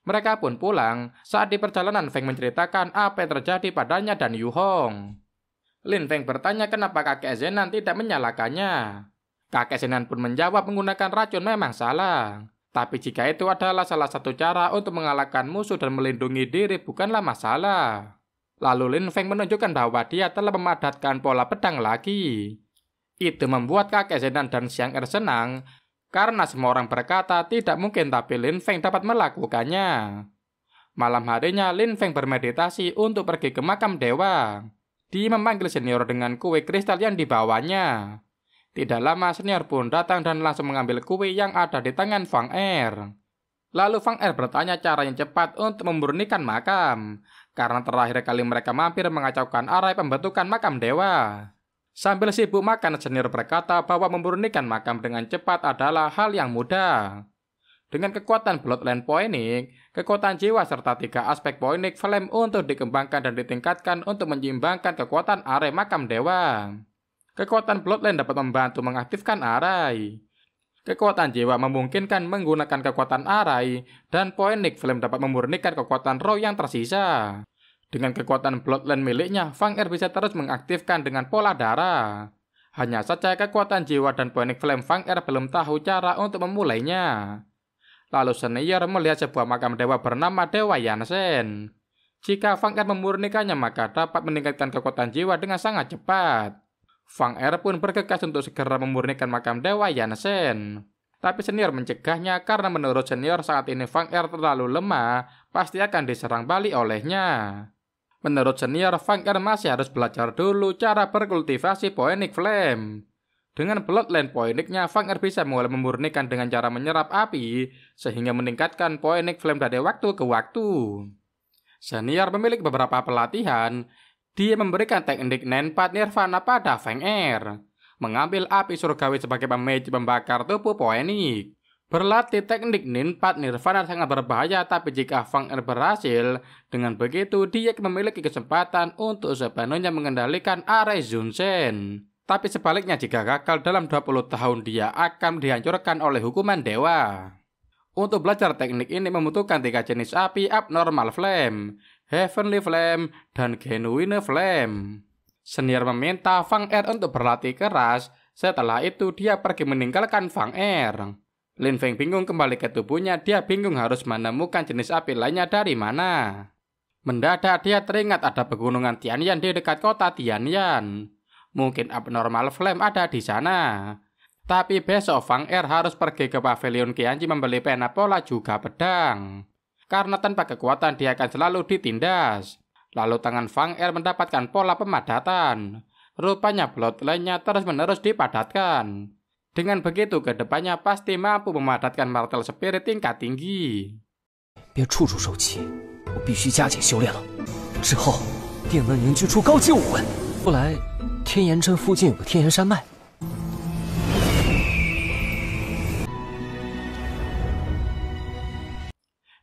Mereka pun pulang. Saat di perjalanan, Feng menceritakan apa yang terjadi padanya dan Yu Hong. Lin Feng bertanya kenapa kakek Zenan tidak menyalakannya. Kakek Zenan pun menjawab menggunakan racun memang salah. Tapi jika itu adalah salah satu cara untuk mengalahkan musuh dan melindungi diri bukanlah masalah. Lalu Lin Feng menunjukkan bahwa dia telah memadatkan pola pedang lagi. Itu membuat kakek Zenan dan Xiang Er senang. Karena semua orang berkata tidak mungkin tapi Lin Feng dapat melakukannya. Malam harinya Lin Feng bermeditasi untuk pergi ke makam dewa. Dia memanggil senior dengan kue kristal yang dibawanya. Tidak lama senior pun datang dan langsung mengambil kue yang ada di tangan Fang Er. Lalu Fang Er bertanya cara yang cepat untuk memurnikan makam. Karena terakhir kali mereka mampir mengacaukan arai pembentukan makam dewa. Sambil sibuk makan, senior berkata bahwa memurnikan makam dengan cepat adalah hal yang mudah. Dengan kekuatan Bloodline Poenik, kekuatan jiwa serta 3 aspek Poenik Flame untuk dikembangkan dan ditingkatkan untuk menyeimbangkan kekuatan arai makam dewa. Kekuatan Bloodline dapat membantu mengaktifkan arai. Kekuatan jiwa memungkinkan menggunakan kekuatan arai, dan Poenik Flame dapat memurnikan kekuatan roh yang tersisa. Dengan kekuatan Bloodline miliknya, Fang Er bisa terus mengaktifkan dengan pola darah. Hanya saja kekuatan jiwa dan Poenik Flame Fang Er belum tahu cara untuk memulainya. Lalu senior melihat sebuah makam dewa bernama Dewa Yansen. Jika Fang Er memurnikannya maka dapat meningkatkan kekuatan jiwa dengan sangat cepat. Fang Er pun bergegas untuk segera memurnikan makam Dewa Yansen. Tapi senior mencegahnya karena menurut senior saat ini Fang Er terlalu lemah, pasti akan diserang balik olehnya. Menurut senior, Fang Er masih harus belajar dulu cara berkultivasi Poenik Flame. Dengan Bloodline Poeniknya, Fang Er bisa mulai memurnikan dengan cara menyerap api, sehingga meningkatkan Poenik Flame dari waktu ke waktu. Senior memiliki beberapa pelatihan. Dia memberikan teknik Nenpat Nirvana pada Fang Er, mengambil api surgawi sebagai pemicu pembakar tubuh Poenik. Berlatih teknik Nenpat Nirvana sangat berbahaya, tapi jika Fang Er berhasil, dengan begitu dia memiliki kesempatan untuk sepenuhnya mengendalikan arai Zunsen. Tapi sebaliknya jika gagal dalam 20 tahun dia akan dihancurkan oleh hukuman dewa. Untuk belajar teknik ini membutuhkan 3 jenis api Abnormal Flame, Heavenly Flame, dan Genuine Flame. Senior meminta Fang Er untuk berlatih keras, setelah itu dia pergi meninggalkan Fang Er. Lin Feng bingung kembali ke tubuhnya, dia bingung harus menemukan jenis api lainnya dari mana. Mendadak dia teringat ada pegunungan Tianyan di dekat kota Tianyan. Mungkin Abnormal Flame ada di sana. Tapi besok Fang Er harus pergi ke pavilion Qianji membeli pena pola juga pedang. Karena tanpa kekuatan dia akan selalu ditindas. Lalu tangan Fang Er mendapatkan pola pemadatan. Rupanya bloodline-nya terus-menerus dipadatkan. Dengan begitu kedepannya pasti mampu memadatkan martel spirit tingkat tinggi. 别处处受气，我必须加紧修炼了。之后定能凝聚出高级武魂。后来天岩镇附近有个天岩山脉。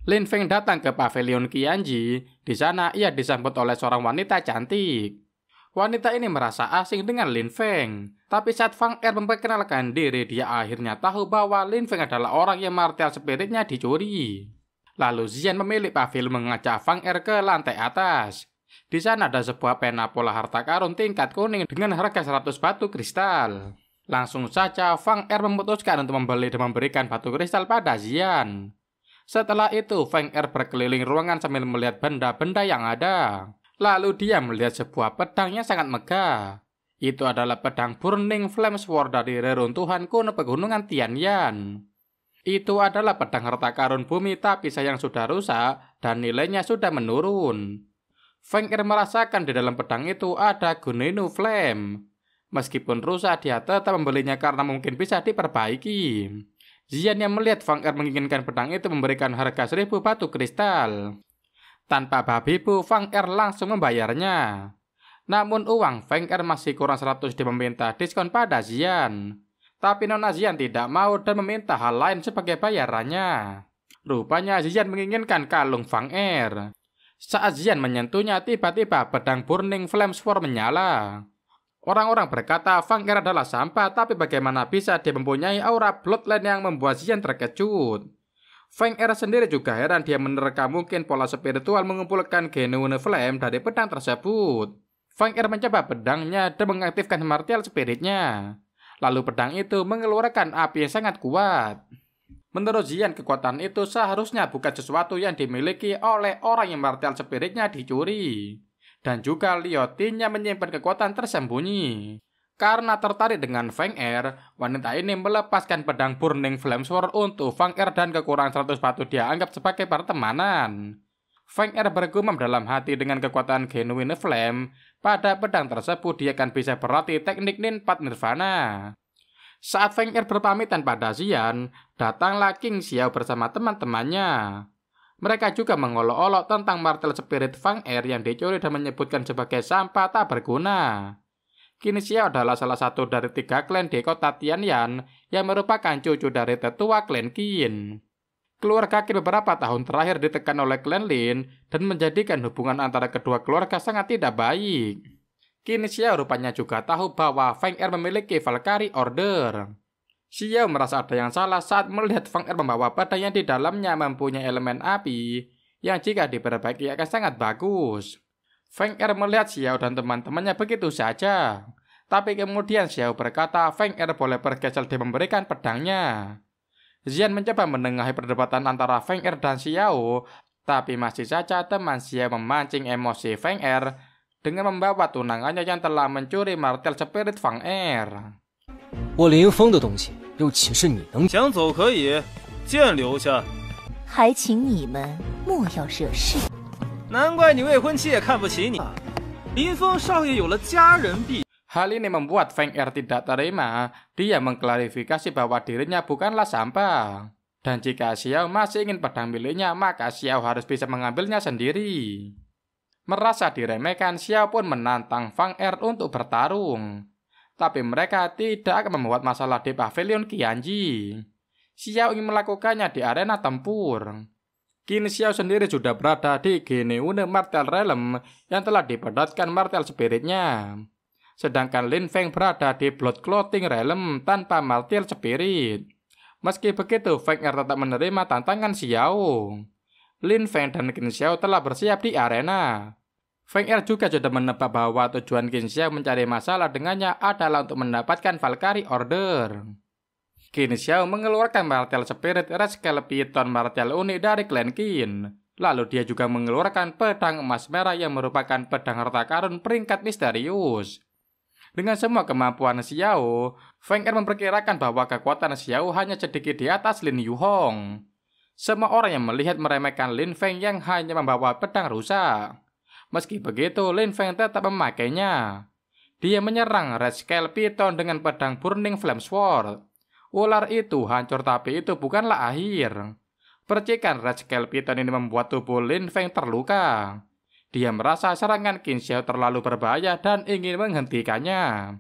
Lin Feng datang ke pavilion Qianji. Di sana ia disambut oleh seorang wanita cantik. Wanita ini merasa asing dengan Lin Feng. Tapi saat Fang Er memperkenalkan diri, dia akhirnya tahu bahwa Lin Feng adalah orang yang martial spiritnya dicuri. Lalu Zian memilih pavilion mengajak Fang Er ke lantai atas. Di sana ada sebuah pena pola harta karun tingkat kuning dengan harga 100 batu kristal. Langsung saja Fang Er memutuskan untuk membeli dan memberikan batu kristal pada Zian. Setelah itu Fang Er berkeliling ruangan sambil melihat benda-benda yang ada. Lalu dia melihat sebuah pedang yang sangat megah. Itu adalah pedang Burning Flame Sword dari reruntuhan kuno pegunungan Tianyan. Itu adalah pedang harta karun bumi, tapi sayang sudah rusak dan nilainya sudah menurun. Feng Er merasakan di dalam pedang itu ada Gunenu Flame. Meskipun rusak, dia tetap membelinya karena mungkin bisa diperbaiki. Zian yang melihat Feng Er menginginkan pedang itu memberikan harga 1000 batu kristal. Tanpa babi bu, Feng Er langsung membayarnya. Namun uang Feng Er masih kurang 100. Dia meminta diskon pada Zian. Tapi Nona Zian tidak mau dan meminta hal lain sebagai bayarannya. Rupanya Zian menginginkan kalung Feng Er. Saat Zian menyentuhnya, tiba-tiba pedang Burning Flame Sword menyala. Orang-orang berkata Feng Er adalah sampah, tapi bagaimana bisa dia mempunyai aura Bloodline yang membuat Zian terkejut. Feng Er sendiri juga heran, dia menerka mungkin pola spiritual mengumpulkan Genuine Flame dari pedang tersebut. Feng Er mencoba pedangnya dan mengaktifkan martial spiritnya. Lalu pedang itu mengeluarkan api yang sangat kuat. Menurut Zian, kekuatan itu seharusnya bukan sesuatu yang dimiliki oleh orang yang martial spiritnya dicuri. Dan juga Liotinnya menyimpan kekuatan tersembunyi. Karena tertarik dengan Feng Er, wanita ini melepaskan pedang Burning Flame Sword untuk Feng Er dan kekurangan 100 batu dia anggap sebagai pertemanan. Feng Er bergumam dalam hati, dengan kekuatan Genuine Flame pada pedang tersebut dia akan bisa berlatih teknik Ninpat Nirvana. Saat Feng Er berpamitan pada Zian, datanglah King Xiao bersama teman-temannya. Mereka juga mengolok-olok tentang martial spirit Feng Er yang dicuri dan menyebutkan sebagai sampah tak berguna. King Xiao adalah salah satu dari 3 klan di kota Tianyan yang merupakan cucu dari tetua klan Qin. Keluarga Qin beberapa tahun terakhir ditekan oleh klan Lin dan menjadikan hubungan antara kedua keluarga sangat tidak baik. King Xiao rupanya juga tahu bahwa Feng Er memiliki Valkyrie Order. Xiao merasa ada yang salah saat melihat Feng Er membawa pedang yang di dalamnya mempunyai elemen api yang jika diperbaiki akan sangat bagus. Feng Er melihat Xiao dan teman-temannya begitu saja. Tapi kemudian Xiao berkata Feng Er boleh pergi asal dia memberikan pedangnya. Zian mencoba menengahi perdebatan antara Feng Er dan Xiao, tapi masih saja teman Xiao memancing emosi Feng Er dengan membawa tunangannya yang telah mencuri martial spirit Feng Er. 我林峰的东西又岂是你能？想走可以，剑留下。还请你们莫要惹事。难怪你未婚妻也看不起你。林峰少爷有了家人婢。 Hal ini membuat Feng Er tidak terima. Dia mengklarifikasi bahwa dirinya bukanlah sampah. Dan jika Xiao masih ingin pedang miliknya, maka Xiao harus bisa mengambilnya sendiri. Merasa diremehkan, Xiao pun menantang Feng Er untuk bertarung. Tapi mereka tidak akan membuat masalah di pavilion Qianji. Xiao ingin melakukannya di arena tempur. Kini Xiao sendiri sudah berada di Genuine Martial Realm yang telah dipadatkan martial spiritnya. Sedangkan Lin Feng berada di Blood Clothing Realm tanpa martial spirit. Meski begitu, Feng Er tetap menerima tantangan Xiao. Lin Feng dan Qin Xiao telah bersiap di arena. Feng Er juga sudah menebak bahwa tujuan Qin Xiao mencari masalah dengannya adalah untuk mendapatkan Valkyrie Order. Qin Xiao mengeluarkan martial spirit Red Scale Python martial unik dari klan Qin. Lalu dia juga mengeluarkan pedang emas merah yang merupakan pedang harta karun peringkat misterius. Dengan semua kemampuan Xiao, Feng Er memperkirakan bahwa kekuatan Xiao hanya sedikit di atas Lin Yuhong. Semua orang yang melihat meremehkan Lin Feng yang hanya membawa pedang rusak. Meski begitu, Lin Feng tetap memakainya. Dia menyerang Red Scale Python dengan pedang Burning Flame Sword. Ular itu hancur, tapi itu bukanlah akhir. Percikan Red Scale Python ini membuat tubuh Lin Feng terluka. Dia merasa serangan Qin Xiao terlalu berbahaya dan ingin menghentikannya.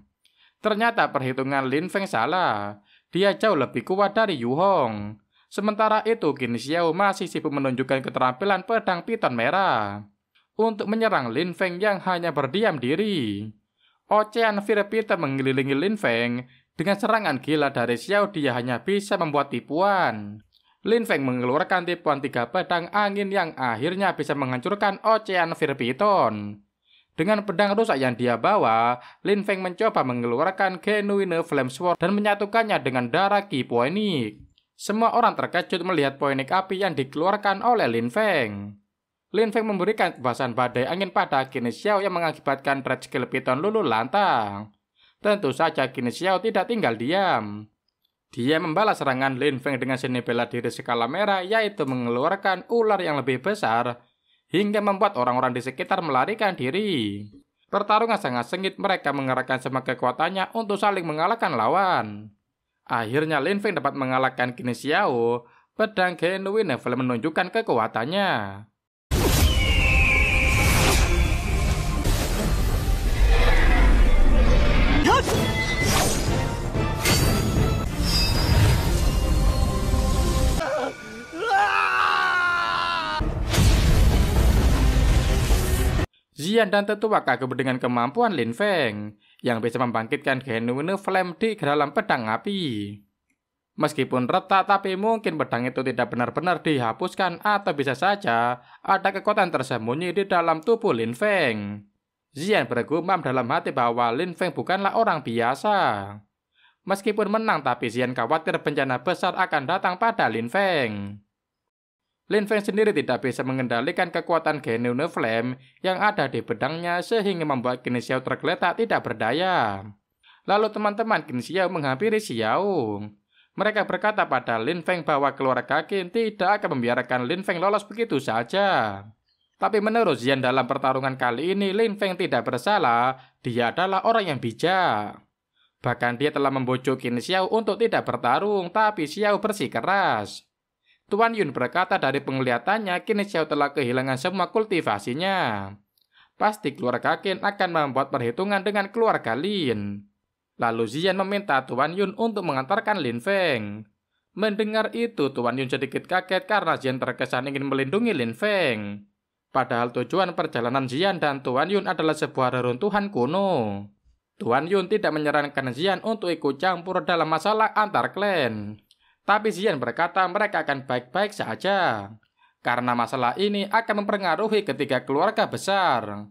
Ternyata perhitungan Lin Feng salah. Dia jauh lebih kuat dari Yu Hong. Sementara itu Qin Xiao masih sibuk menunjukkan keterampilan pedang piton merah untuk menyerang Lin Feng yang hanya berdiam diri. Ocean Fire Python mengelilingi Lin Feng. Dengan serangan gila dari Xiao, dia hanya bisa membuat tipuan. Lin Feng mengeluarkan tipuan 3 pedang angin yang akhirnya bisa menghancurkan Ocean Fire Python. Dengan pedang rusak yang dia bawa, Lin Feng mencoba mengeluarkan Genuine Flame Sword dan menyatukannya dengan darah Ki Poenik. Semua orang terkejut melihat poenik api yang dikeluarkan oleh Lin Feng. Lin Feng memberikan kebasan badai angin pada Qin Xiao yang mengakibatkan Red Scale Python luluh lantang. Tentu saja Qin Xiao tidak tinggal diam. Dia membalas serangan Lin Feng dengan seni bela diri skala merah, yaitu mengeluarkan ular yang lebih besar hingga membuat orang-orang di sekitar melarikan diri. Pertarungan sangat sengit, mereka mengerahkan semua kekuatannya untuk saling mengalahkan lawan. Akhirnya Lin Feng dapat mengalahkan Qin Xiao. Pedang genuine flame menunjukkan kekuatannya. Xian dan tetua kagum dengan kemampuan Lin Feng yang bisa membangkitkan genuine flame di dalam pedang api. Meskipun retak, tapi mungkin pedang itu tidak benar-benar dihapuskan, atau bisa saja ada kekuatan tersembunyi di dalam tubuh Lin Feng. Xian bergumam dalam hati bahwa Lin Feng bukanlah orang biasa. Meskipun menang, tapi Xian khawatir bencana besar akan datang pada Lin Feng. Lin Feng sendiri tidak bisa mengendalikan kekuatan genuine flame yang ada di pedangnya sehingga membuat Qin Xiao tergeletak tidak berdaya. Lalu teman-teman Qin Xiao menghampiri Xiao. Mereka berkata pada Lin Feng bahwa keluarga Qin tidak akan membiarkan Lin Feng lolos begitu saja. Tapi menurut Xian dalam pertarungan kali ini Lin Feng tidak bersalah, dia adalah orang yang bijak. Bahkan dia telah membujuk Qin Xiao untuk tidak bertarung, tapi Xiao bersikeras. Tuan Yun berkata dari penglihatannya Qin Xiao telah kehilangan semua kultivasinya. Pasti keluarga Qin akan membuat perhitungan dengan keluarga Lin. Lalu Xian meminta Tuan Yun untuk mengantarkan Lin Feng. Mendengar itu Tuan Yun sedikit kaget karena Xian terkesan ingin melindungi Lin Feng. Padahal tujuan perjalanan Xian dan Tuan Yun adalah sebuah reruntuhan kuno. Tuan Yun tidak menyarankan Xian untuk ikut campur dalam masalah antar klan. Tapi Xian berkata mereka akan baik-baik saja, karena masalah ini akan mempengaruhi ketiga keluarga besar.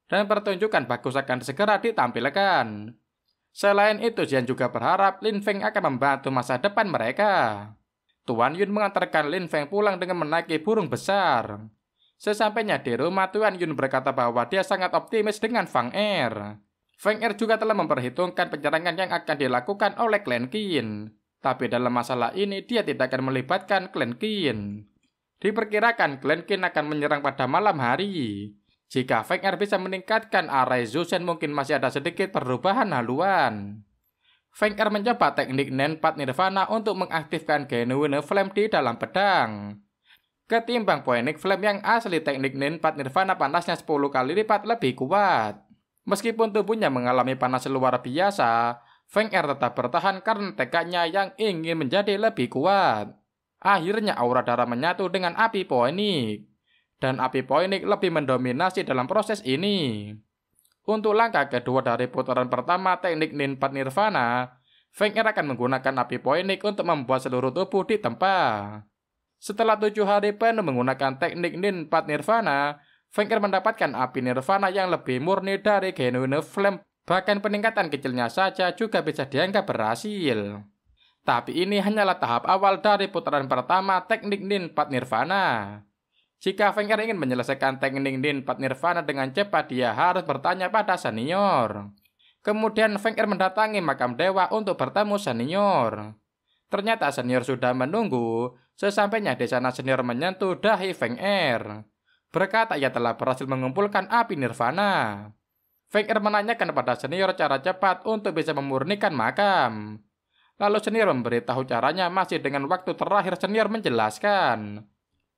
Dan pertunjukan bagus akan segera ditampilkan. Selain itu, Xian juga berharap Lin Feng akan membantu masa depan mereka. Tuan Yun mengantarkan Lin Feng pulang dengan menaiki burung besar. Sesampainya di rumah, Tuan Yun berkata bahwa dia sangat optimis dengan Fang Er. Fang Er juga telah memperhitungkan penyerangan yang akan dilakukan oleh klan Qin. Tapi dalam masalah ini dia tidak akan melibatkan klan Qin. Diperkirakan klan Qin akan menyerang pada malam hari. Jika Feng Er bisa meningkatkan array Zusen, mungkin masih ada sedikit perubahan haluan. Feng Er mencoba teknik Nenpat Nirvana untuk mengaktifkan genuine flame di dalam pedang. Ketimbang Phoenix Flame yang asli, teknik Nenpat Nirvana panasnya 10 kali lipat lebih kuat. Meskipun tubuhnya mengalami panas luar biasa, Feng Er tetap bertahan karena tekadnya yang ingin menjadi lebih kuat. Akhirnya aura darah menyatu dengan api Phoenix. Dan api Phoenix lebih mendominasi dalam proses ini. Untuk langkah kedua dari putaran pertama teknik Nenpat Nirvana, Feng Er akan menggunakan api Phoenix untuk membuat seluruh tubuh ditempa. Setelah 7 hari penuh menggunakan teknik Nenpat Nirvana, Feng Er mendapatkan api Nirvana yang lebih murni dari genuine flame. Bahkan peningkatan kecilnya saja juga bisa dianggap berhasil. Tapi ini hanyalah tahap awal dari putaran pertama teknik Nenpat Nirvana. Jika Feng Er ingin menyelesaikan teknik Nenpat Nirvana dengan cepat, dia harus bertanya pada senior. Kemudian Feng Er mendatangi makam dewa untuk bertemu senior. Ternyata senior sudah menunggu. Sesampainya di sana senior menyentuh dahi Feng Er. Berkata ia telah berhasil mengumpulkan api Nirvana. Feng Er menanyakan pada senior cara cepat untuk bisa memurnikan makam. Lalu senior memberitahu caranya. Masih dengan waktu terakhir senior menjelaskan.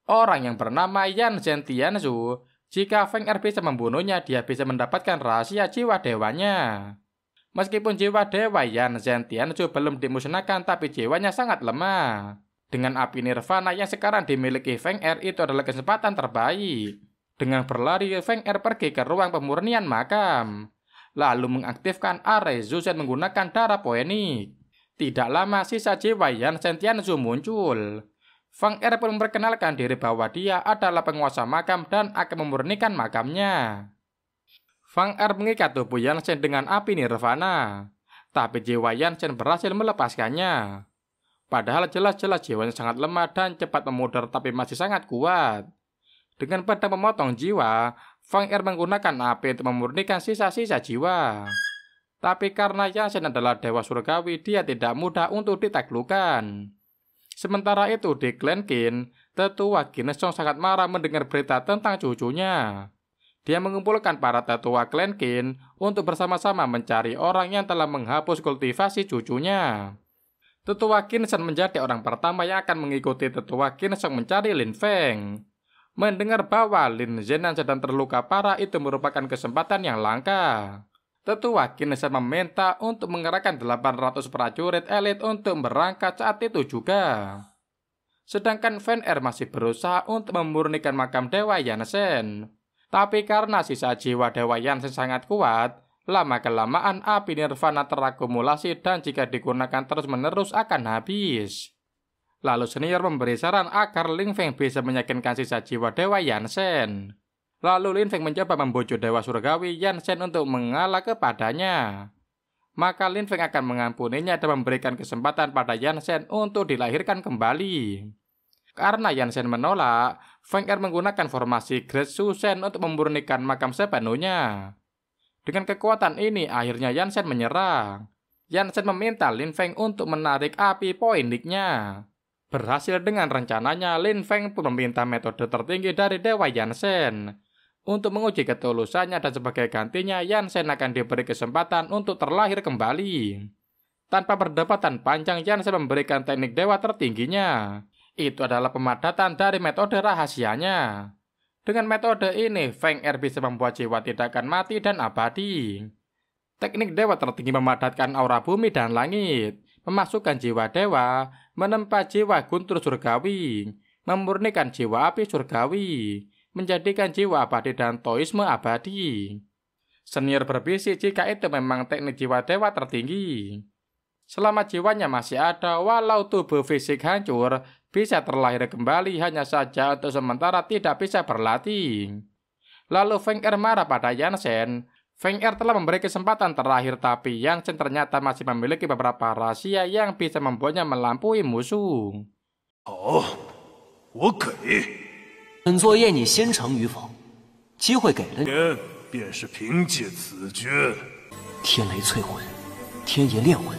Orang yang bernama Yan Zhentianzu, jika Feng Er bisa membunuhnya, dia bisa mendapatkan rahasia jiwa dewanya. Meskipun jiwa dewa Yan Zhentianzu belum dimusnahkan, tapi jiwanya sangat lemah. Dengan api Nirvana yang sekarang dimiliki Feng Er, itu adalah kesempatan terbaik. Dengan berlari, Feng Er pergi ke ruang pemurnian makam, lalu mengaktifkan array Zusen menggunakan darah Phoenix. Tidak lama sisa jiwa Yan Zhentianzu muncul. Feng Er pun memperkenalkan diri bahwa dia adalah penguasa makam dan akan memurnikan makamnya. Feng Er mengikat tubuh Yan Zhen dengan api Nirvana, tapi jiwa Yan Zhen berhasil melepaskannya. Padahal jelas-jelas jiwanya sangat lemah dan cepat memudar, tapi masih sangat kuat. Dengan pedang memotong jiwa, Feng Er menggunakan api untuk memurnikan sisa-sisa jiwa. Tapi karena Yansen adalah dewa surgawi, dia tidak mudah untuk ditaklukkan. Sementara itu di klan Qin, tetua Qin sangat marah mendengar berita tentang cucunya. Dia mengumpulkan para tetua klan Qin untuk bersama-sama mencari orang yang telah menghapus kultivasi cucunya. Tetua Qin menjadi orang pertama yang akan mengikuti tetua Qin mencari Lin Feng. Mendengar bahwa Lin Zhenan sedang terluka parah itu merupakan kesempatan yang langka. Tetua Qin meminta untuk mengerahkan 800 prajurit elit untuk berangkat saat itu juga. Sedangkan Fan Er masih berusaha untuk memurnikan makam Dewa Yansen. Tapi karena sisa jiwa Dewa Yansen sangat kuat, lama-kelamaan api nirvana terakumulasi dan jika digunakan terus-menerus akan habis. Lalu senior memberi saran agar Lin Feng bisa meyakinkan sisa jiwa Dewa Yansen. Lalu Lin Feng mencoba membujuk Dewa Surgawi Yansen untuk mengalah kepadanya. Maka Lin Feng akan mengampuninya dan memberikan kesempatan pada Yansen untuk dilahirkan kembali. Karena Yansen menolak, Feng Er menggunakan formasi Great Susen untuk memurnikan makam sepenuhnya. Dengan kekuatan ini, akhirnya Yansen menyerah. Yansen meminta Lin Feng untuk menarik api poiniknya. Berhasil dengan rencananya, Lin Feng pun meminta metode tertinggi dari Dewa Yansen. Untuk menguji ketulusannya dan sebagai gantinya, Yansen akan diberi kesempatan untuk terlahir kembali. Tanpa perdebatan panjang, Yansen memberikan teknik dewa tertingginya. Itu adalah pemadatan dari metode rahasianya. Dengan metode ini, Feng Er bisa membuat jiwa tidak akan mati dan abadi. Teknik dewa tertinggi memadatkan aura bumi dan langit, memasukkan jiwa dewa, menempa jiwa guntur surgawi, memurnikan jiwa api surgawi, menjadikan jiwa abadi dan toisme abadi. Senior berbisik jika itu memang teknik jiwa dewa tertinggi. Selama jiwanya masih ada, walau tubuh fisik hancur, bisa terlahir kembali, hanya saja untuk sementara tidak bisa berlatih. Lalu Feng Er marah pada Yansen. Feng Er telah memberi kesempatan terakhir, tapi Yansen ternyata masih memiliki beberapa rahasia yang bisa membuatnya melampaui musuh.好，我给。本作业你先成与否，机会给了你。便是凭借此诀。天雷淬魂，天爷炼魂，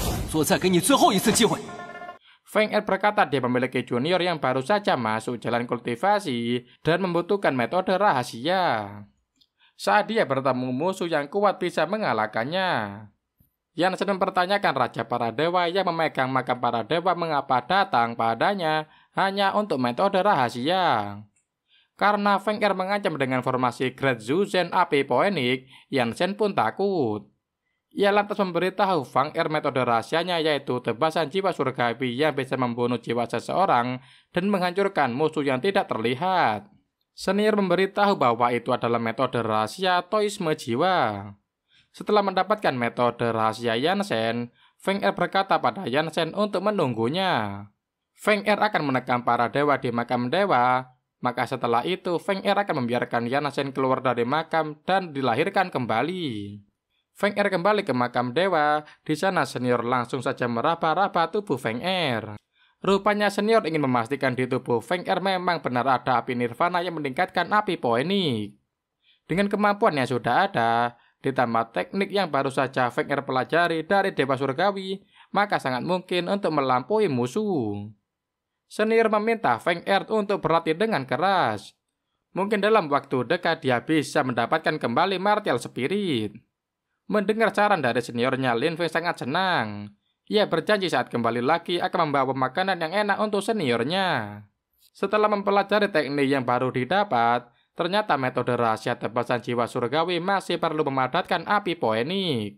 本作再给你最后一次机会。 Feng Er berkata dia memiliki junior yang baru saja masuk jalan kultivasi dan membutuhkan metode rahasia. Saat dia bertemu musuh yang kuat bisa mengalahkannya. Yansen mempertanyakan Raja Para Dewa yang memegang makam para dewa mengapa datang padanya hanya untuk metode rahasia. Karena Feng Er mengancam dengan formasi Great Zuzen api poenik, Yansen pun takut. Ia lantas memberitahu Feng Er metode rahasianya, yaitu tebasan jiwa surgawi yang bisa membunuh jiwa seseorang dan menghancurkan musuh yang tidak terlihat. Senior memberitahu bahwa itu adalah metode rahasia toisme jiwa. Setelah mendapatkan metode rahasia Yansen, Feng Er berkata pada Yansen untuk menunggunya. Feng Er akan menekan para dewa di makam dewa, maka setelah itu Feng Er akan membiarkan Yansen keluar dari makam dan dilahirkan kembali. Feng Er kembali ke makam dewa. Di sana senior langsung saja meraba-raba tubuh Feng Er. Rupanya senior ingin memastikan di tubuh Feng Er memang benar ada api nirvana yang meningkatkan api poenik. Dengan kemampuan yang sudah ada, ditambah teknik yang baru saja Feng Er pelajari dari Dewa Surgawi, maka sangat mungkin untuk melampaui musuh. Senior meminta Feng Er untuk berlatih dengan keras. Mungkin dalam waktu dekat dia bisa mendapatkan kembali Martial Spirit. Mendengar saran dari seniornya, Lin Feng sangat senang. Ia berjanji saat kembali lagi akan membawa makanan yang enak untuk seniornya. Setelah mempelajari teknik yang baru didapat, ternyata metode rahasia tebasan jiwa surgawi masih perlu memadatkan api poenik.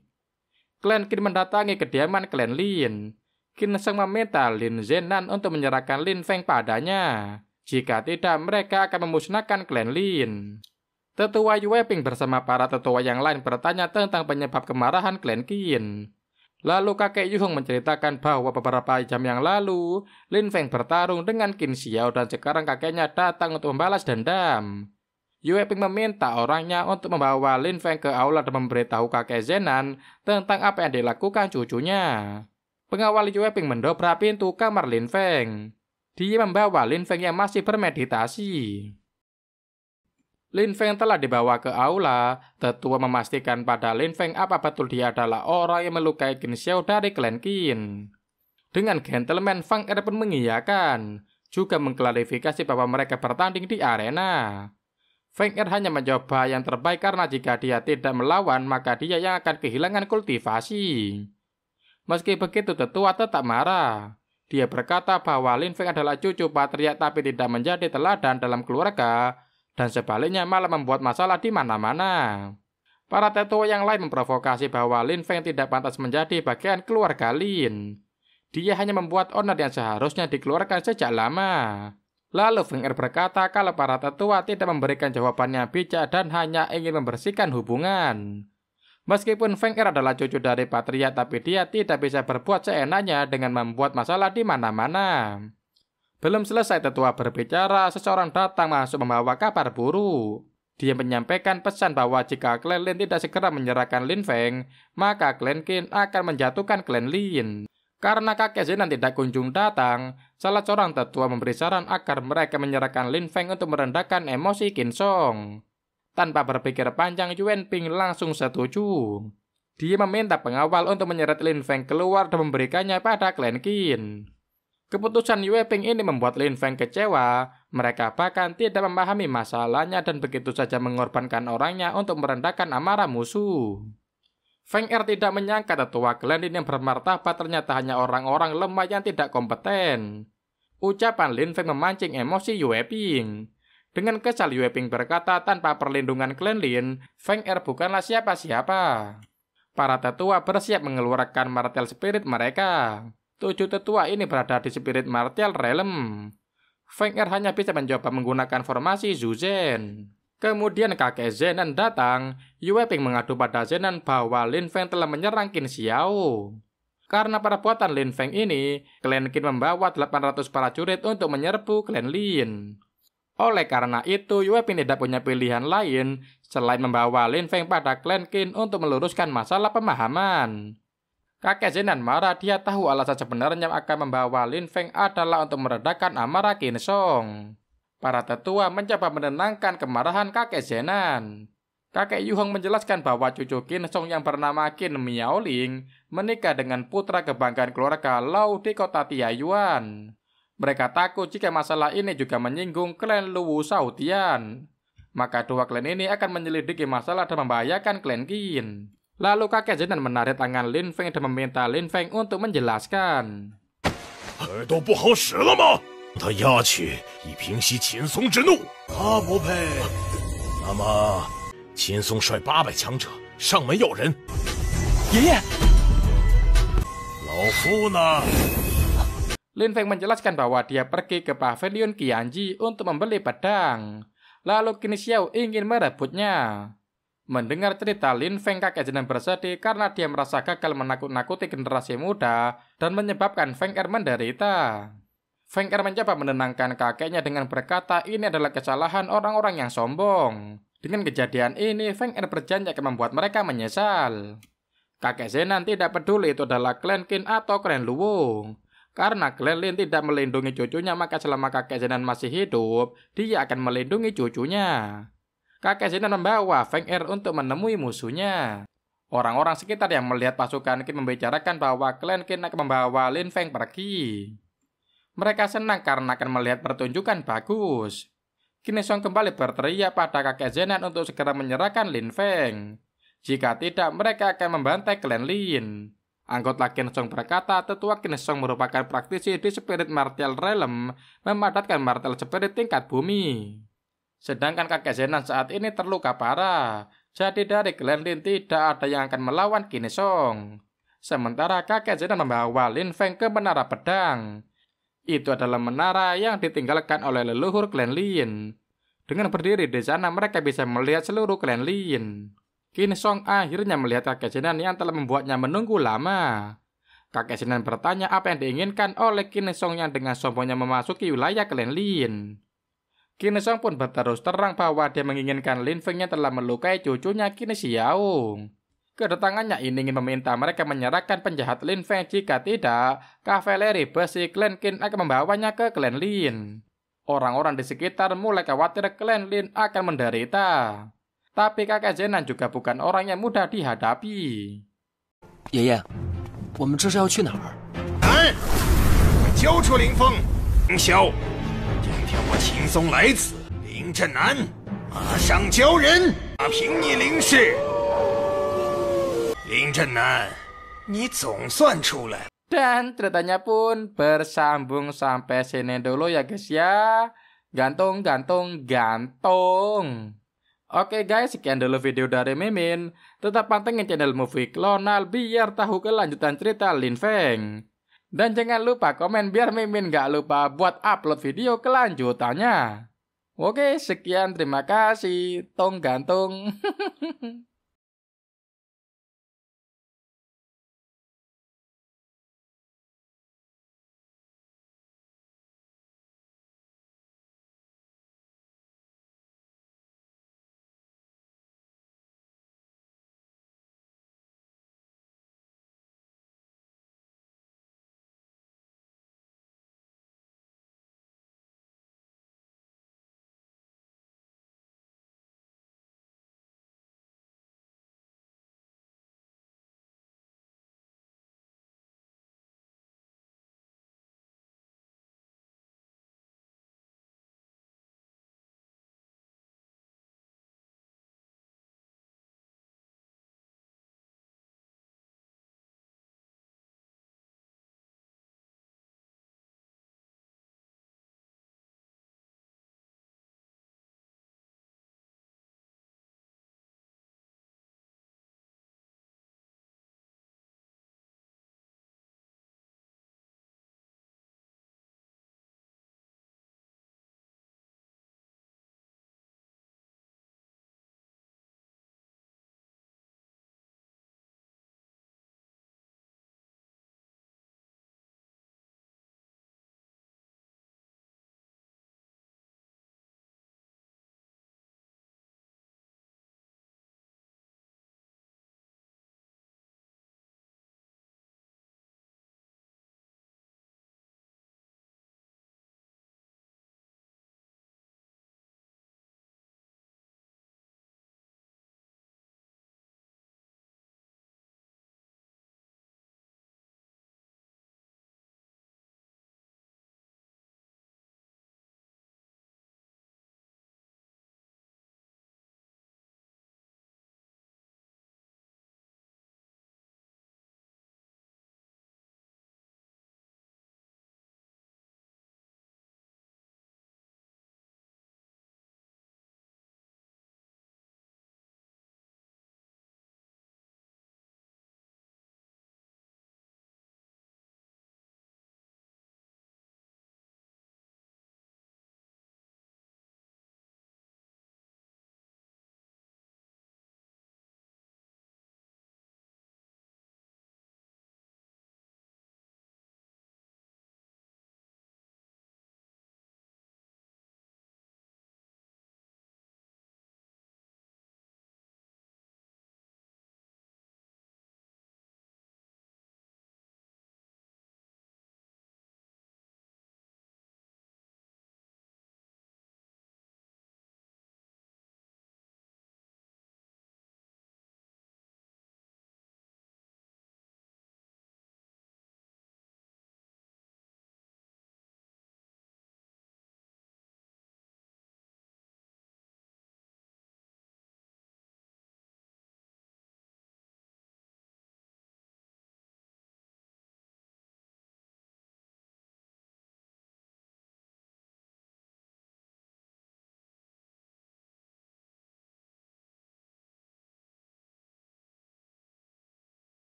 Klan Qin mendatangi kediaman klan Lin. Qin Sheng meminta Lin Zhenan untuk menyerahkan Lin Feng padanya. Jika tidak, mereka akan memusnahkan klan Lin. Tetua Yue Ping bersama para tetua yang lain bertanya tentang penyebab kemarahan klan Qin. Lalu kakek Yu Hong menceritakan bahwa beberapa jam yang lalu, Lin Feng bertarung dengan Qin Xiao dan sekarang kakeknya datang untuk membalas dendam. Yue Ping meminta orangnya untuk membawa Lin Feng ke aula dan memberitahu kakek Zenan tentang apa yang dilakukan cucunya. Pengawal Yue Ping mendobrak pintu kamar Lin Feng. Dia membawa Lin Feng yang masih bermeditasi. Lin Feng telah dibawa ke aula. Tetua memastikan pada Lin Feng apa betul dia adalah orang yang melukai Qin Xiao dari klan Qin. Dengan gentleman, Feng Er pun mengiyakan, juga mengklarifikasi bahwa mereka bertanding di arena. Feng Er hanya mencoba yang terbaik karena jika dia tidak melawan, maka dia yang akan kehilangan kultivasi. Meski begitu, tetua tetap marah. Dia berkata bahwa Lin Feng adalah cucu patriark tapi tidak menjadi teladan dalam keluarga, dan sebaliknya malah membuat masalah di mana-mana. Para tetua yang lain memprovokasi bahwa Lin Feng tidak pantas menjadi bagian keluarga Lin. Dia hanya membuat honor yang seharusnya dikeluarkan sejak lama. Lalu Feng Er berkata kalau para tetua tidak memberikan jawabannya bijak dan hanya ingin membersihkan hubungan. Meskipun Feng Er adalah cucu dari patriark, tapi dia tidak bisa berbuat seenaknya dengan membuat masalah di mana-mana. Belum selesai tetua berbicara, seseorang datang masuk membawa kabar buruk. Dia menyampaikan pesan bahwa jika klan Lin tidak segera menyerahkan Lin Feng, maka klan Qin akan menjatuhkan klan Lin. Karena kakek Zenan tidak kunjung datang, salah seorang tetua memberi saran agar mereka menyerahkan Lin Feng untuk merendahkan emosi Qin Song. Tanpa berpikir panjang, Yuan Ping langsung setuju. Dia meminta pengawal untuk menyeret Lin Feng keluar dan memberikannya pada klan Qin. Keputusan Yue Ping ini membuat Lin Feng kecewa. Mereka bahkan tidak memahami masalahnya dan begitu saja mengorbankan orangnya untuk merendahkan amarah musuh. Feng Er tidak menyangka tetua klan Lin yang bermartabat ternyata hanya orang-orang lemah yang tidak kompeten. Ucapan Lin Feng memancing emosi Yue Ping. Dengan kesal, Yue Ping berkata tanpa perlindungan klan Lin, Feng Er bukanlah siapa-siapa. Para tetua bersiap mengeluarkan martial spirit mereka. 7 tetua ini berada di spirit martial realm. Feng Er hanya bisa mencoba menggunakan formasi Zuzhen. Kemudian kakek Zenan datang. Yue Ping mengadu pada Zenan bahwa Lin Feng telah menyerang Qin Xiao. Karena perbuatan Lin Feng ini, klan Qin membawa 800 prajurit untuk menyerbu klan Lin. Oleh karena itu, Yue Ping tidak punya pilihan lain selain membawa Lin Feng pada klan Qin untuk meluruskan masalah pemahaman. Kakek Zenan marah, dia tahu alasan sebenarnya akan membawa Lin Feng adalah untuk meredakan amarah Qin Song. Para tetua mencoba menenangkan kemarahan kakek Zenan. Kakek Yu Hong menjelaskan bahwa cucu Qin Song yang bernama Qin Miaoling menikah dengan putra kebanggaan keluarga Lau di kota Tianyuan. Mereka takut jika masalah ini juga menyinggung klan Luwu Shaotian. Maka dua klan ini akan menyelidiki masalah dan membahayakan klan Qin. Lalu kakek Zenan menarik tangan Lin Feng dan meminta Lin Feng untuk menjelaskan. 耳朵不好使了吗？他押去以平息秦松之怒。他不配。那么，秦松率800强者上门要人。爷爷，老夫呢？ Lin Feng menjelaskan bahwa dia pergi ke pavilion Qianji untuk membeli pedang. Lalu Qin Xiao ingin merebutnya. Mendengar cerita Lin Feng, kakek Zenan bersedih karena dia merasa gagal menakut-nakuti generasi muda dan menyebabkan Feng Er menderita. Feng Er mencoba menenangkan kakeknya dengan berkata ini adalah kesalahan orang-orang yang sombong. Dengan kejadian ini, Feng Er berjanji akan membuat mereka menyesal. Kakek Zenan tidak peduli itu adalah klan Qin atau klan Luwu. Karena klan Lin tidak melindungi cucunya, maka selama kakek Zenan masih hidup, dia akan melindungi cucunya. Kakek Zenan membawa Feng Er untuk menemui musuhnya. Orang-orang sekitar yang melihat pasukan Qin membicarakan bahwa klan Qin akan membawa Lin Feng pergi. Mereka senang karena akan melihat pertunjukan bagus. Qin Song kembali berteriak pada kakek Zenan untuk segera menyerahkan Lin Feng. Jika tidak, mereka akan membantai klan Lin. Anggota Qin Song berkata tetua Qin Song merupakan praktisi di spirit martial realm, memadatkan martial spirit tingkat bumi. Sedangkan kakek Zenan saat ini terluka parah, jadi dari klan Lin tidak ada yang akan melawan Qin Song. Sementara kakek Zenan membawa Lin Feng ke menara pedang. Itu adalah menara yang ditinggalkan oleh leluhur klan Lin. Dengan berdiri di sana, mereka bisa melihat seluruh klan Lin. Qin Song akhirnya melihat kakek Zenan yang telah membuatnya menunggu lama. Kakek Zenan bertanya apa yang diinginkan oleh Qin Song yang dengan sombongnya memasuki wilayah klan Lin. Qin Song pun berterus terang bahwa dia menginginkan Lin Feng yang telah melukai cucunya Qin Xiao. Kedatangannya ini ingin meminta mereka menyerahkan penjahat Lin Feng, jika tidak, kavaleri besi klan Qin akan membawanya ke klan Lin. Orang-orang di sekitar mulai khawatir klan Lin akan menderita. Tapi kakek Zenan juga bukan orang yang mudah dihadapi. 爷爷，我们这是要去哪儿？来，交出林峰、凌霄，今天我轻松来此。林震南，马上交人，打平你林氏。林震南，你总算出来了。 Dan ceritanya pun bersambung sampai sini dulu ya guys ya. Gantung, gantung, gantung. Oke guys, sekian dulu video dari Mimin. Tetap pantengin channel Movie Klonal biar tahu kelanjutan cerita Lin Feng. Dan jangan lupa komen biar Mimin gak lupa buat upload video kelanjutannya. Oke, sekian, terima kasih. Tong gantung.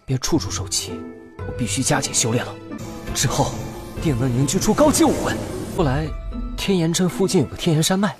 别处处受气，我必须加紧修炼了。之后定能凝聚出高级武魂。后来，天岩镇附近有个天岩山脉，